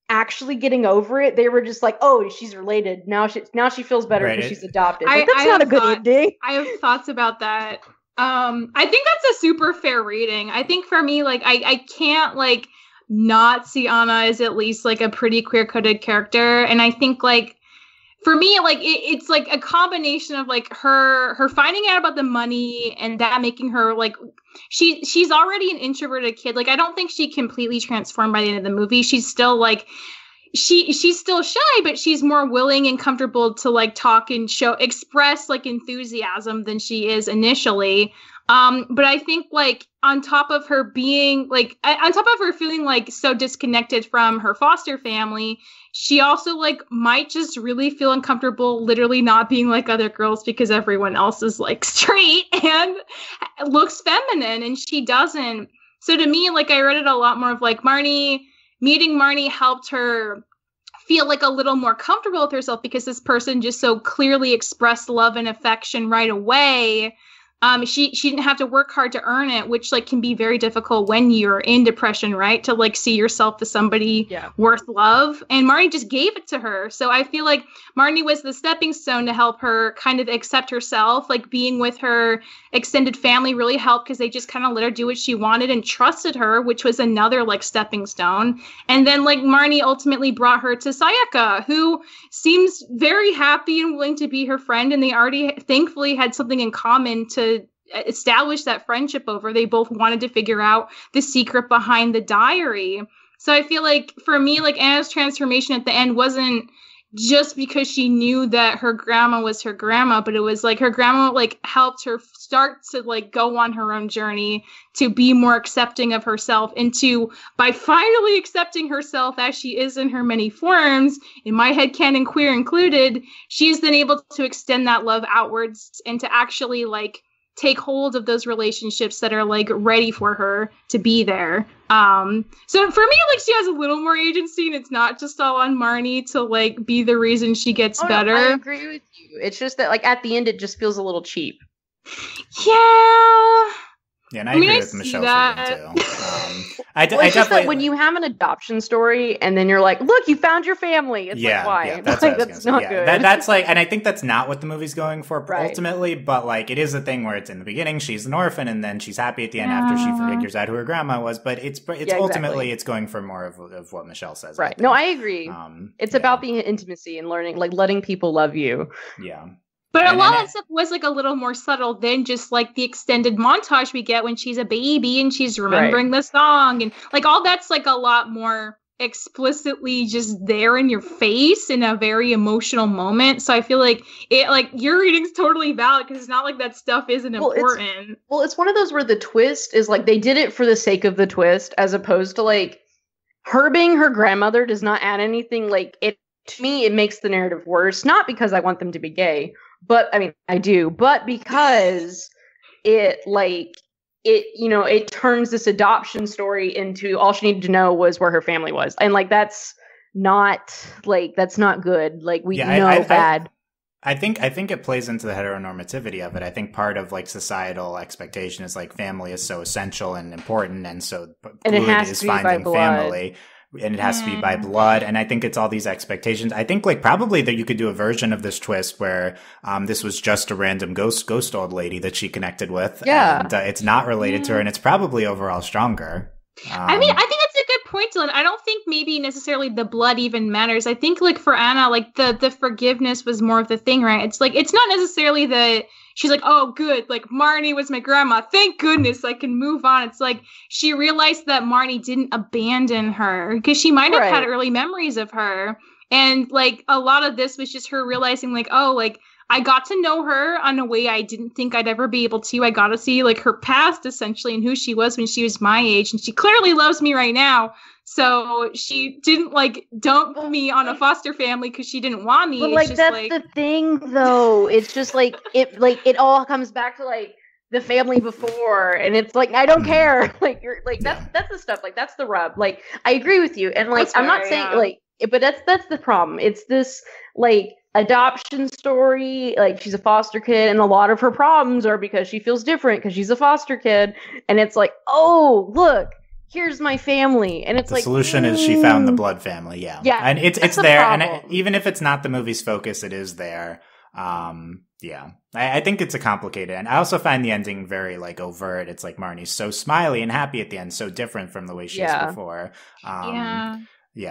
actually getting over it, they were just like, oh, she's related. Now she feels better because she's adopted. Like, that's not a good ending. I have thoughts about that. I think that's a super fair reading. I think for me, like I can't like not see Anna as at least like a pretty queer-coded character. And I think like for me, like it's like a combination of like her finding out about the money and that making her like she's already an introverted kid. Like I don't think she completely transformed by the end of the movie. She's still like she's still shy, but she's more willing and comfortable to like talk and express like enthusiasm than she is initially. But I think like on top of her feeling like so disconnected from her foster family, she also like might just really feel uncomfortable literally not being like other girls because everyone else is like straight and looks feminine and she doesn't. So to me, like I read it a lot more of like meeting Marnie helped her feel like a little more comfortable with herself because this person just so clearly expressed love and affection right away. She didn't have to work hard to earn it, which like can be very difficult when you're in depression, right? To like see yourself as somebody worth love. And Marnie just gave it to her. So I feel like Marnie was the stepping stone to help her kind of accept herself. Like being with her extended family really helped because they just kind of let her do what she wanted and trusted her, which was another like stepping stone. And then like Marnie ultimately brought her to Sayaka, who seems very happy and willing to be her friend. And they already thankfully had something in common to establish that friendship over. They both wanted to figure out the secret behind the diary. So I feel like for me, like Anna's transformation at the end wasn't just because she knew that her grandma was her grandma, but it was like her grandma like helped her start to like go on her own journey to be more accepting of herself, and to by finally accepting herself as she is in her many forms, in my headcanon queer included, she's then able to extend that love outwards and to actually like take hold of those relationships that are like ready for her to be there. So for me, like she has a little more agency and it's not just all on Marnie to like be the reason she gets better. No, I agree with you. It's just that like at the end, it just feels a little cheap. Yeah. Yeah, and I agree with Michelle's reading too. I it's just that when you have an adoption story and then you're like, look, you found your family. It's like, why? Yeah, that's, like, that's not good. That's like, and I think that's not what the movie's going for ultimately, but like it is a thing where it's in the beginning, she's an orphan, and then she's happy at the end after she figures out who her grandma was. But it's ultimately it's going for more of what Michelle says. Right. No, I agree. It's about the intimacy and learning, like letting people love you. Yeah. But a lot of that stuff was like a little more subtle than just like the extended montage we get when she's a baby and she's remembering the song, and like all that's like a lot more explicitly just there in your face in a very emotional moment. So I feel like your reading's totally valid because it's not like that stuff isn't important. It's one of those where the twist is like they did it for the sake of the twist, as opposed to like her being her grandmother does not add anything. Like it to me, it makes the narrative worse. Not because I want them to be gay, but I mean I do, but because it turns this adoption story into all she needed to know was where her family was. And like, that's not good. Like we know bad. I think it plays into the heteronormativity of it. I think part of like societal expectation is like family is so essential and important. And so fluid is finding family. And it has to be by blood. And I think it's all these expectations. I think like probably that you could do a version of this twist where this was just a random ghost old lady that she connected with. Yeah. And it's not related to her, and it's probably overall stronger. I mean, I think that's a good point, Dylan. I don't think maybe necessarily the blood even matters. I think like for Anna, like the forgiveness was more of the thing, right? It's like, it's not necessarily that she's like, oh, good, like Marnie was my grandma. Thank goodness I can move on. It's like she realized that Marnie didn't abandon her because she might have had early memories of her. And like a lot of this was just her realizing like, oh, like I got to know her on a way I didn't think I'd ever be able to. I got to see like her past essentially and who she was when she was my age. And she clearly loves me right now. So she didn't like dump me on a foster family because she didn't want me. But like, that's like the thing though. It's just like it all comes back to like the family before, and it's like I don't care. Like you're like that's the stuff. Like that's the rub. Like I agree with you. And like I'm not saying like but that's the problem. It's this like adoption story, like she's a foster kid and a lot of her problems are because she feels different because she's a foster kid, and it's like, oh look, here's my family, and it's the like solution is she found the blood family. Yeah And it's there problem. And even if it's not the movie's focus, it is there. I think it's a complicated, and I also find the ending very like overt. It's like Marnie's so smiley and happy at the end, so different from the way she was before.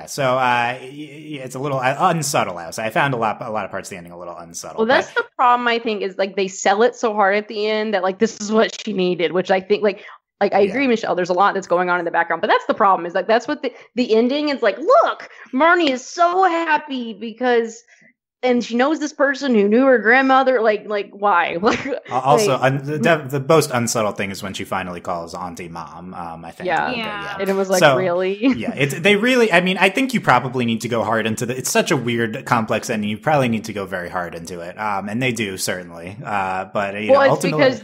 So it's a little unsubtle. I found a lot of parts of the ending a little unsubtle. Well, that's the problem, I think, is like they sell it so hard at the end that like this is what she needed, which I think like I agree, Michelle, there's a lot that's going on in the background, but that's the problem, is like that's what the ending is like, look, Marnie is so happy because and she knows this person who knew her grandmother. Like why? Like also, the most unsubtle thing is when she finally calls Auntie Mom. I think. Yeah. And it was like, really? They really. I mean, I think you probably need to go hard into it's such a weird, complex ending. You probably need to go very hard into it. And they do certainly. But it's ultimately because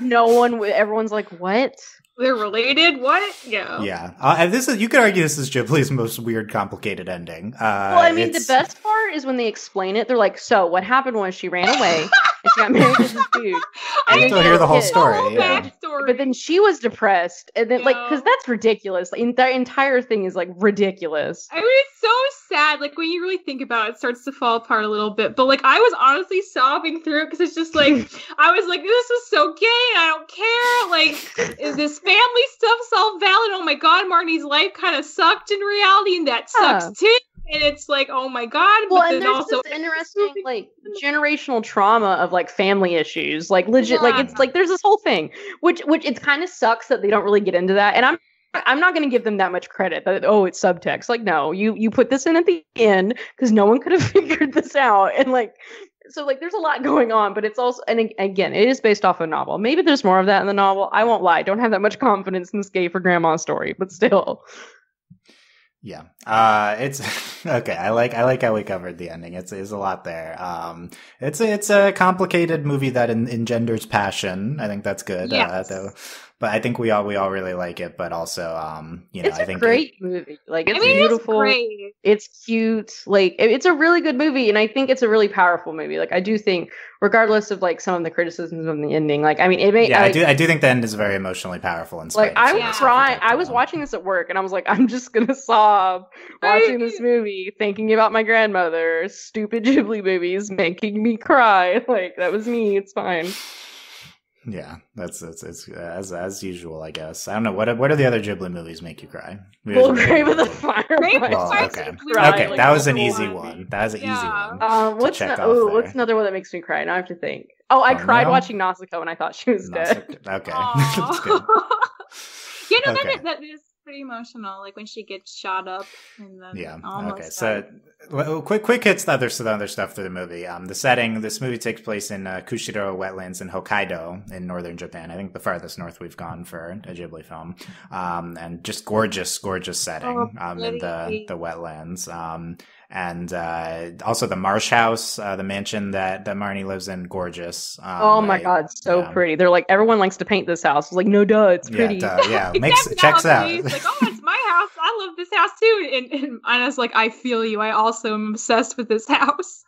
everyone's like, what? They're related? What? Yeah. You could argue this is Ghibli's most weird, complicated ending. Well, I mean, the best part is when they explain it. They're like, so what happened was she ran away and she got married to this dude. I still hear the whole story. But then she was depressed. And then, because that's ridiculous. Like, the entire thing is, like, ridiculous. I mean, it's so sad. Like, when you really think about it, it starts to fall apart a little bit. But, like, I was honestly sobbing through it because it's just, like, I was like, this is so gay. I don't care. Like, is this family stuff's all valid? Oh, my God, Marnie's life kind of sucked in reality, and that sucks, too. And it's like, oh my God. Well, and there's also this interesting, like, generational trauma of, like, family issues. Like, legit, like, it's like, there's this whole thing, which it kind of sucks that they don't really get into that. And I'm not going to give them that much credit that, oh, it's subtext. Like, no, you put this in at the end because no one could have figured this out. And, like, so, like, there's a lot going on, but it's also, and again, it is based off a novel. Maybe there's more of that in the novel. I won't lie. I don't have that much confidence in this gay for grandma story, but still. Yeah. It's okay. I like how we covered the ending. It's a lot there. It's a complicated movie that engenders passion. I think that's good. Yes. But I think we all really like it, but also, it's I think a great movie. Like, it's beautiful. It's cute. Like, it's a really good movie. And I think it's a really powerful movie. Like, I do think, regardless of like some of the criticisms of the ending, like, I mean, it may, I do think the end is very emotionally powerful and like, I was crying. I was watching this at work and I was like, I'm just going to sob watching this movie, thinking about my grandmother. Stupid Ghibli movies making me cry. Like, that was me. It's fine. Yeah, it's as usual, I guess. I don't know what are the other Ghibli movies make you cry? Well, Grave of the Fire. Okay, that was an easy one. That was an easy one. What's another one that makes me cry? Now I have to think. Oh, I cried watching Nausicaa when I thought she was dead. Okay, that's good. That is pretty emotional, like when she gets shot up and then almost okay. So, quick hits the other stuff through the movie. The setting. This movie takes place in Kushiro wetlands in Hokkaido in northern Japan. I think the farthest north we've gone for a Ghibli film. And just gorgeous setting in the wetlands. And also the Marsh House, the mansion that Marnie lives in, gorgeous. Oh my God, so pretty. They're like, everyone likes to paint this house. It's like, no, it's pretty. Checks out. It's like, oh, it's my house. I love this house too. And I was like, I feel you. I also am obsessed with this house.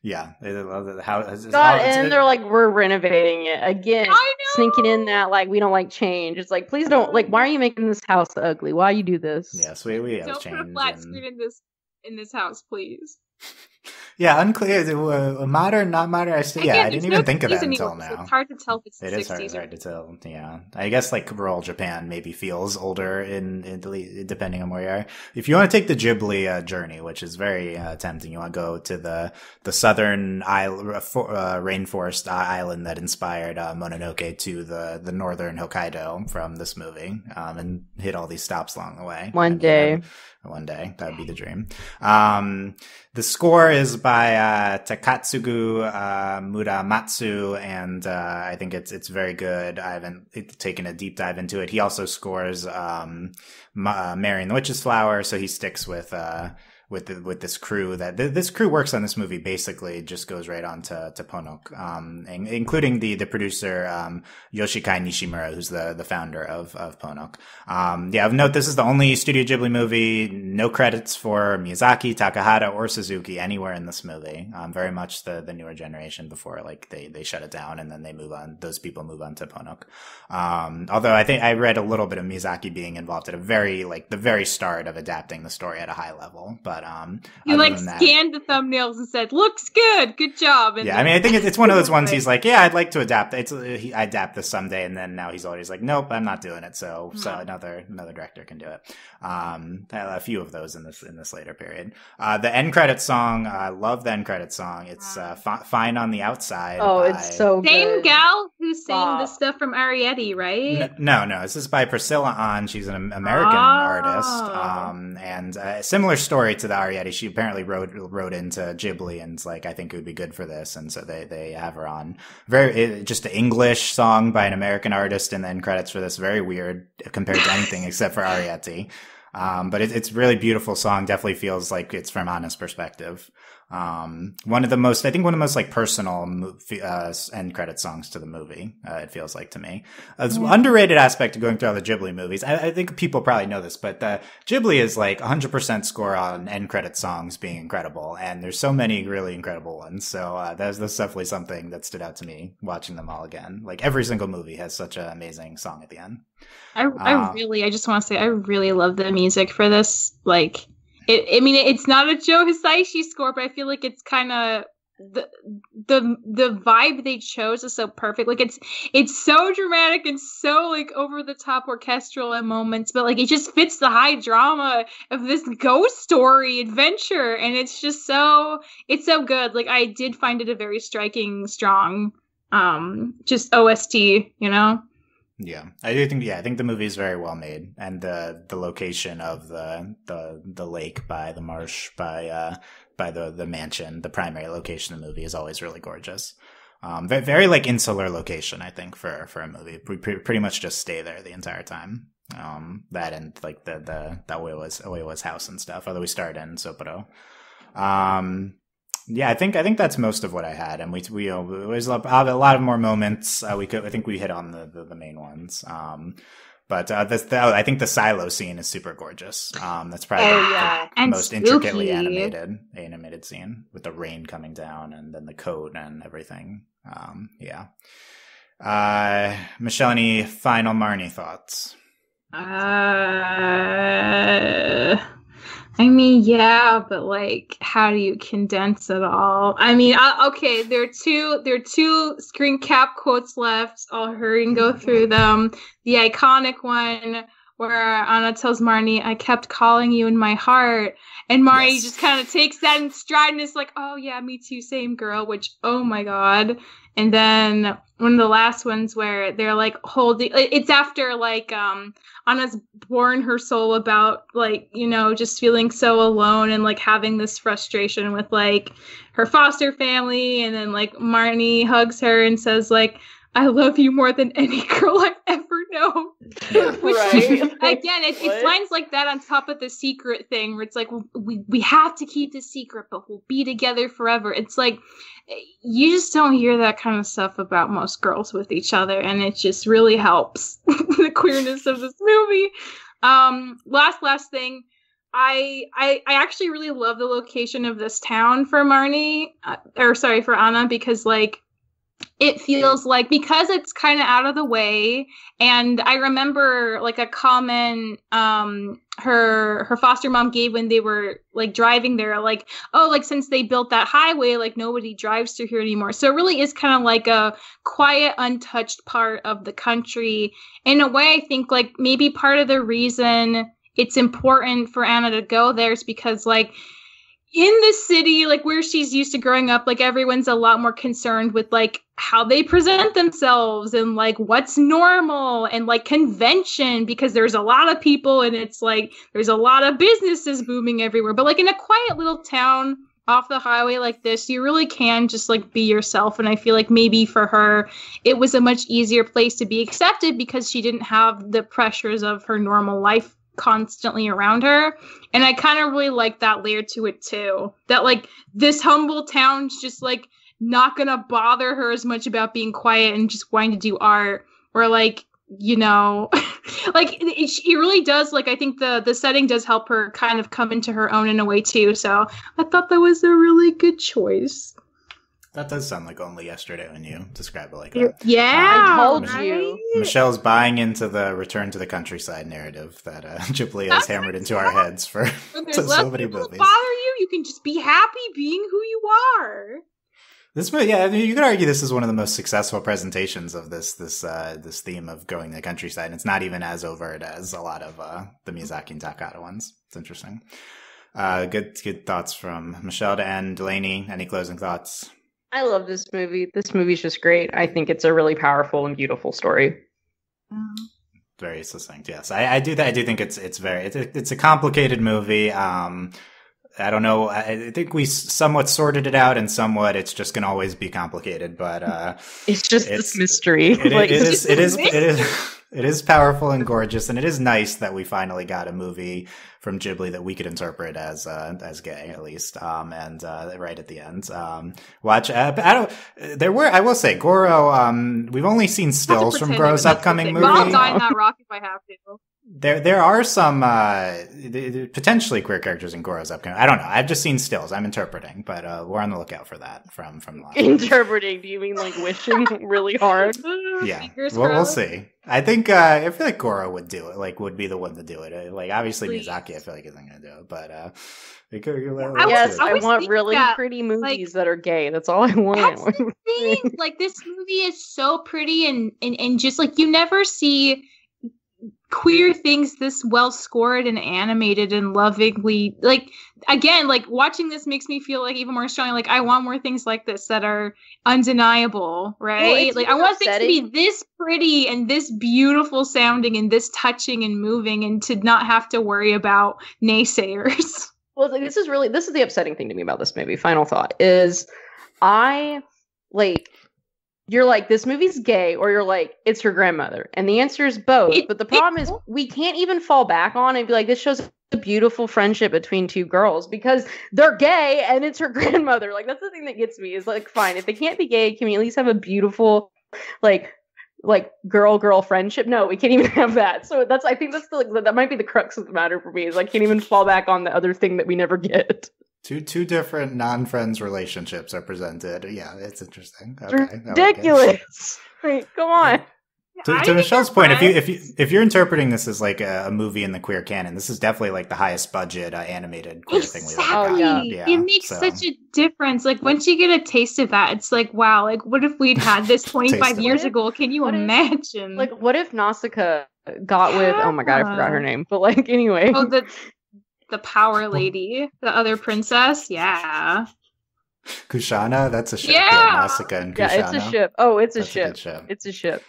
Yeah, they love the house. And they're like, we're renovating it again, sneaking in that like we don't like change. It's like, please don't like. Why are you making this house ugly? Why you do this? Yes, we have don't change. Put a flat screen in this house, please. Yeah, unclear. Modern, not modern. I didn't even think of that until now. So it's hard to tell if it's the 60s. It is hard to tell. Yeah, I guess like rural Japan maybe feels older in depending on where you are. If you want to take the Ghibli journey, which is very tempting, you want to go to the southern rainforest island that inspired Mononoke to the northern Hokkaido from this movie, and hit all these stops along the way. One day, that would be the dream. The score is by Takatsugu Muramatsu, and I think it's very good. I haven't taken a deep dive into it. He also scores Mary and the Witch's Flower, so he sticks with this crew. This crew works on this movie. Basically, just goes right on to Ponok, including the producer Yoshikai Nishimura, who's the founder of Ponok. Of note, this is the only Studio Ghibli movie. No credits for Miyazaki, Takahata, or Suzuki anywhere in this movie. Very much the newer generation before like they shut it down and then they move on. Those people move on to Ponok. Although I think I read a little bit of Miyazaki being involved at the very start of adapting the story at a high level, but you scanned the thumbnails and said, "Looks good, good job." And I think it's one of those ones. He's like, "Yeah, I'd like to adapt. I adapt this someday," and then now he's always like, "Nope, I'm not doing it." So another director can do it. A few of those in this later period. The end credit song, I love the end credit song. It's "Fine on the Outside." Oh, it's so good. Same gal who sang the stuff from Arrietty, right? No, this is by Priscilla Ahn. She's an American artist, and similar story to the Arrietty. She apparently wrote into Ghibli and it's like, I think it would be good for this, and so they have her on. Just an English song by an American artist, and then credits for this. Very weird compared to anything except for Arrietty. But it's really beautiful song. Definitely feels like it's from Anna's perspective. One of the most like personal end credit songs to the movie. It feels like to me. Underrated aspect of going through all the Ghibli movies. I think people probably know this, but Ghibli is like 100% score on end credit songs being incredible, and there's so many really incredible ones. So that's definitely something that stood out to me watching them all again. Like every single movie has such an amazing song at the end. I just want to say I really love the music for this. Like, it's not a Joe Hisaishi score, but I feel like it's kind of the vibe they chose is so perfect. Like it's so dramatic and so like over the top orchestral at moments, but like it just fits the high drama of this ghost story adventure, and it's so good. Like I did find it a very striking, strong, just OST, you know. Yeah, I do think. Yeah, I think the movie is very well made, and the location of the lake by the marsh by the mansion, the primary location of the movie, is always really gorgeous. Very, very like insular location, I think, for a movie. We pretty much just stay there the entire time. That and like the Oiwa's house and stuff. Although we start in Sapporo. Yeah, I think that's most of what I had, and we there's a lot of more moments. I think we hit on the main ones. But I think the silo scene is super gorgeous. That's probably the most spooky. Intricately animated scene with the rain coming down and then the coat and everything. Michelle, any final Marnie thoughts? I mean, yeah, but like, how do you condense it all? I mean, okay, there are two screen cap quotes left. I'll hurry and go through them. The iconic one where Anna tells Marnie, I kept calling you in my heart. And Marnie just kind of takes that in stride and is like, oh yeah, me too, same girl, which, oh my God. And then one of the last ones where they're like holding, it's after like Anna's borne her soul about like, you know, just feeling so alone and like having this frustration with like her foster family. And then like Marnie hugs her and says like, I love you more than any girl I've ever known. Which, again, it's lines like that on top of the secret thing where it's like, we have to keep the secret, but we'll be together forever. It's like, you just don't hear that kind of stuff about most girls with each other, and it just really helps the queerness of this movie. Last thing. I actually really love the location of this town for for Anna, because like, it feels like, because it's kind of out of the way, and I remember like a comment her foster mom gave when they were like driving there, like, oh, like since they built that highway, like nobody drives through here anymore. So it really is kind of like a quiet, untouched part of the country. In a way, I think like maybe part of the reason it's important for Anna to go there is because like, in the city, like where she's used to growing up, like everyone's a lot more concerned with like how they present themselves and like what's normal and like convention, because there's a lot of people and it's like there's a lot of businesses booming everywhere. But like in a quiet little town off the highway like this, you really can just like be yourself. And I feel like maybe for her, it was a much easier place to be accepted because she didn't have the pressures of her normal life constantly around her. And I kind of really like that layer to it too, that like this humble town's just like not gonna bother her as much about being quiet and just wanting to do art, or like, you know, like it really does, like I think the setting does help her kind of come into her own in a way too. So I thought that was a really good choice. That does sound like Only Yesterday when you describe it like that. Yeah, I told you. Michelle's buying into the return to the countryside narrative that Ghibli has hammered into our heads for so many movies. Bother you? You can just be happy being who you are. This movie, yeah, I mean, you could argue this is one of the most successful presentations of this theme of going to the countryside. And it's not even as overt as a lot of the Miyazaki and Takahata ones. It's interesting. Good thoughts from Michelle to end. Delaney, any closing thoughts? I love this movie. This movie's just great. I think it's a really powerful and beautiful story. Very succinct. Yes, I do think it's a complicated movie. I don't know. I think we somewhat sorted it out, and somewhat it's just going to always be complicated. But it's just this mystery. It is powerful and gorgeous, and it is nice that we finally got a movie from Ghibli that we could interpret as gay, at least. And right at the end, I will say, Goro. We've only seen stills from Goro's upcoming movie. I'll die in that rock if I have to. There are some potentially queer characters in Goro's upcoming. I don't know. I've just seen stills. I'm interpreting, but we're on the lookout for that from the last. Interpreting? Do you mean like wishing really hard? Yeah, we'll see. I think I feel like Goro would do it. Like, would be the one to do it. Like, obviously Miyazaki, I feel like isn't going to do it, but I want really pretty movies that are gay. That's all I want. That's the thing. Like, this movie is so pretty and just like you never see queer things this well scored and animated and lovingly. Like, again, like watching this makes me feel like even more strongly like I want more things like this that are undeniable, right? Well, like I want things to be this pretty and this beautiful sounding and this touching and moving, and to not have to worry about naysayers. Well, this is the upsetting thing to me about this movie. Final thought is you're like, this movie's gay, or you're like, it's her grandmother. And the answer is both. But the problem is we can't even fall back on and be like, this shows a beautiful friendship between two girls because they're gay and it's her grandmother. Like, that's the thing that gets me is like, fine, if they can't be gay, can we at least have a beautiful, like girl friendship? No, we can't even have that. So I think that might be the crux of the matter for me is I can't even fall back on the other thing that we never get. Two different non-friends relationships are presented. Yeah, it's interesting. Okay, ridiculous. Wait, come on. To Michelle's point, if you're interpreting this as like a movie in the queer canon, this is definitely like the highest budget animated queer thing we've ever got. Yeah, it makes such a difference. Like once you get a taste of that, it's like, wow, like what if we'd had this 25 years ago? Can you imagine? What if Nausicaa got with. Oh my god, I forgot her name. But like anyway. Oh, the power lady, the other princess. Yeah. Kushana, that's a ship. Yeah. Nausicaa and Kushana. Yeah, it's a ship. Oh, it's a That's ship. a good ship. It's a ship.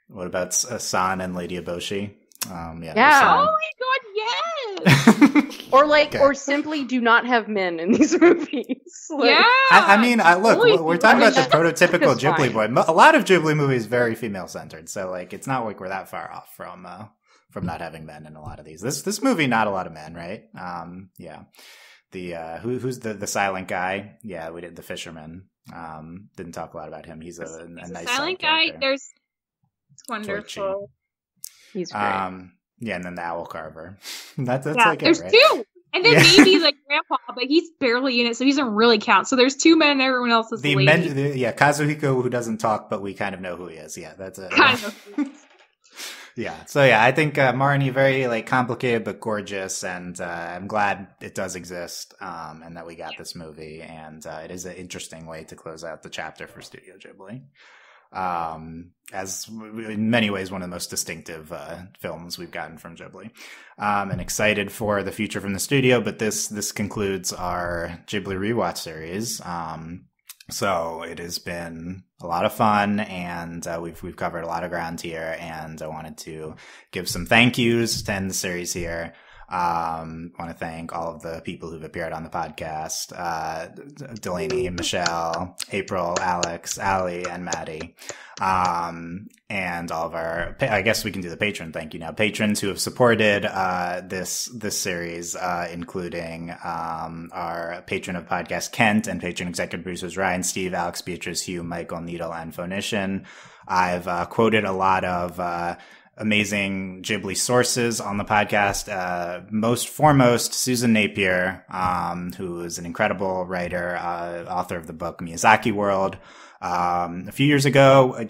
What about San and Lady Eboshi? Yeah. Oh my god, yes. Or simply do not have men in these movies. Like, yeah. I mean, look, we're talking about the That's prototypical Ghibli fine. boy. A lot of Ghibli movies very female centered, so like it's not like we're that far off from not having men in a lot of these. This movie, not a lot of men, right? Yeah. The who's the silent guy? Yeah, we did the fisherman. Didn't talk a lot about him. He's a nice silent guy. character. It's wonderful. He's great. Yeah, and then the owl carver. that's Yeah, like there's it, right? two. And then maybe like grandpa, but he's barely in it, so he doesn't really count. So there's two men and everyone else is lady. Kazuhiko, who doesn't talk, but we kind of know who he is. Yeah, that's it. Kind of. Yeah. So yeah, I think Marnie, very like complicated but gorgeous, and I'm glad it does exist, and that we got this movie, and it is an interesting way to close out the chapter for Studio Ghibli. As in many ways one of the most distinctive films we've gotten from Ghibli, and excited for the future from the studio. But this concludes our Ghibli Rewatch series. So it has been a lot of fun, and we've covered a lot of ground here, and I wanted to give some thank yous to end the series here. Want to thank all of the people who've appeared on the podcast, Delaney, Michelle, April, Alex, Allie, and Maddie. And all of our, I guess we can do the patron thank you now, patrons who have supported this series, including our patron of podcast Kent, and patron executive producers Ryan, Steve, Alex, Beatrice, Hugh, Michael, Needle, and Phonician. I've quoted a lot of amazing Ghibli sources on the podcast. Most foremost, Susan Napier, who is an incredible writer, author of the book Miyazaki World. A few years ago,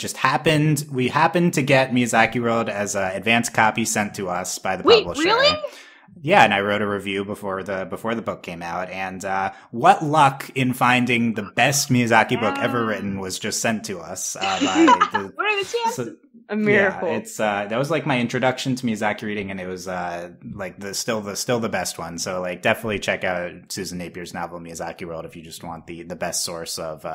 we happened to get Miyazaki World as an advance copy sent to us by the publisher. Really? Yeah, and I wrote a review before the book came out, and what luck in finding the best Miyazaki book ever written was just sent to us by the. What are the chances? A miracle. Yeah, it's that was like my introduction to Miyazaki reading, and it was like still the best one. So like definitely check out Susan Napier's novel Miyazaki World if you just want the best source of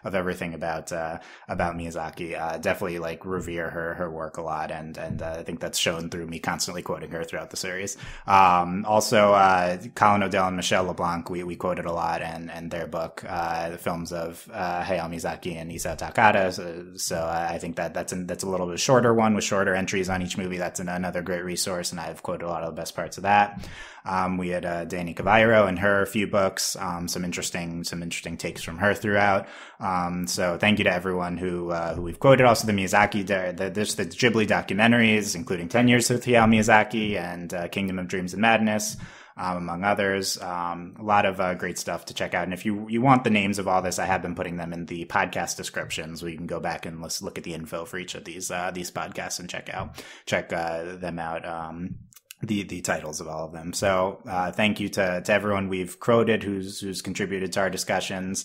everything about Miyazaki. Definitely like revere her work a lot, and I think that's shown through me constantly quoting her throughout the series. Also Colin, Odell, and Michelle LeBlanc we quoted a lot, and their book, the films of Hayao Miyazaki and Isao Takahata. So I think that's a little bit shorter one with shorter entries on each movie. That's another great resource, and I've quoted a lot of the best parts of that. We had Danny Cavairo and her few books, some interesting takes from her throughout. So thank you to everyone who we've quoted. Also the Miyazaki, there's the Ghibli documentaries, including 10 Years with Hayao Miyazaki and Kingdom of Dreams and Madness. Among others, a lot of great stuff to check out. And if you want the names of all this, I have been putting them in the podcast descriptions, where you can go back and look at the info for each of these podcasts and check them out. The titles of all of them. So thank you to everyone we've quoted who's contributed to our discussions.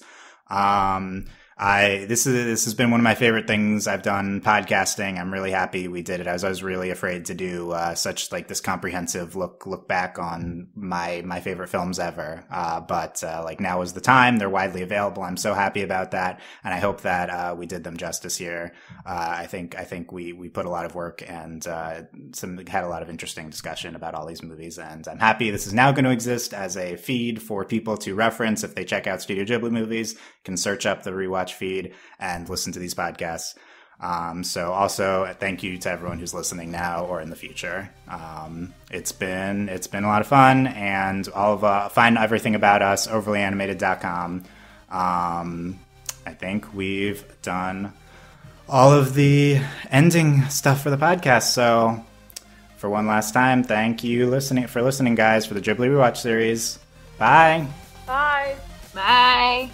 This has been one of my favorite things I've done podcasting. I'm really happy we did it. I was really afraid to do such like this comprehensive look back on my favorite films ever. But like now is the time. They're widely available. I'm so happy about that, and I hope that we did them justice here. I think we put a lot of work and had a lot of interesting discussion about all these movies, and I'm happy this is now going to exist as a feed for people to reference if they check out Studio Ghibli movies. Can search up the Rewatch feed and listen to these podcasts. So also thank you to everyone who's listening now or in the future. It's been a lot of fun, and find everything about us overlyanimated.com. I think we've done all of the ending stuff for the podcast. So for one last time, thank you for listening guys, for the Ghibli Rewatch series. Bye. Bye. Bye.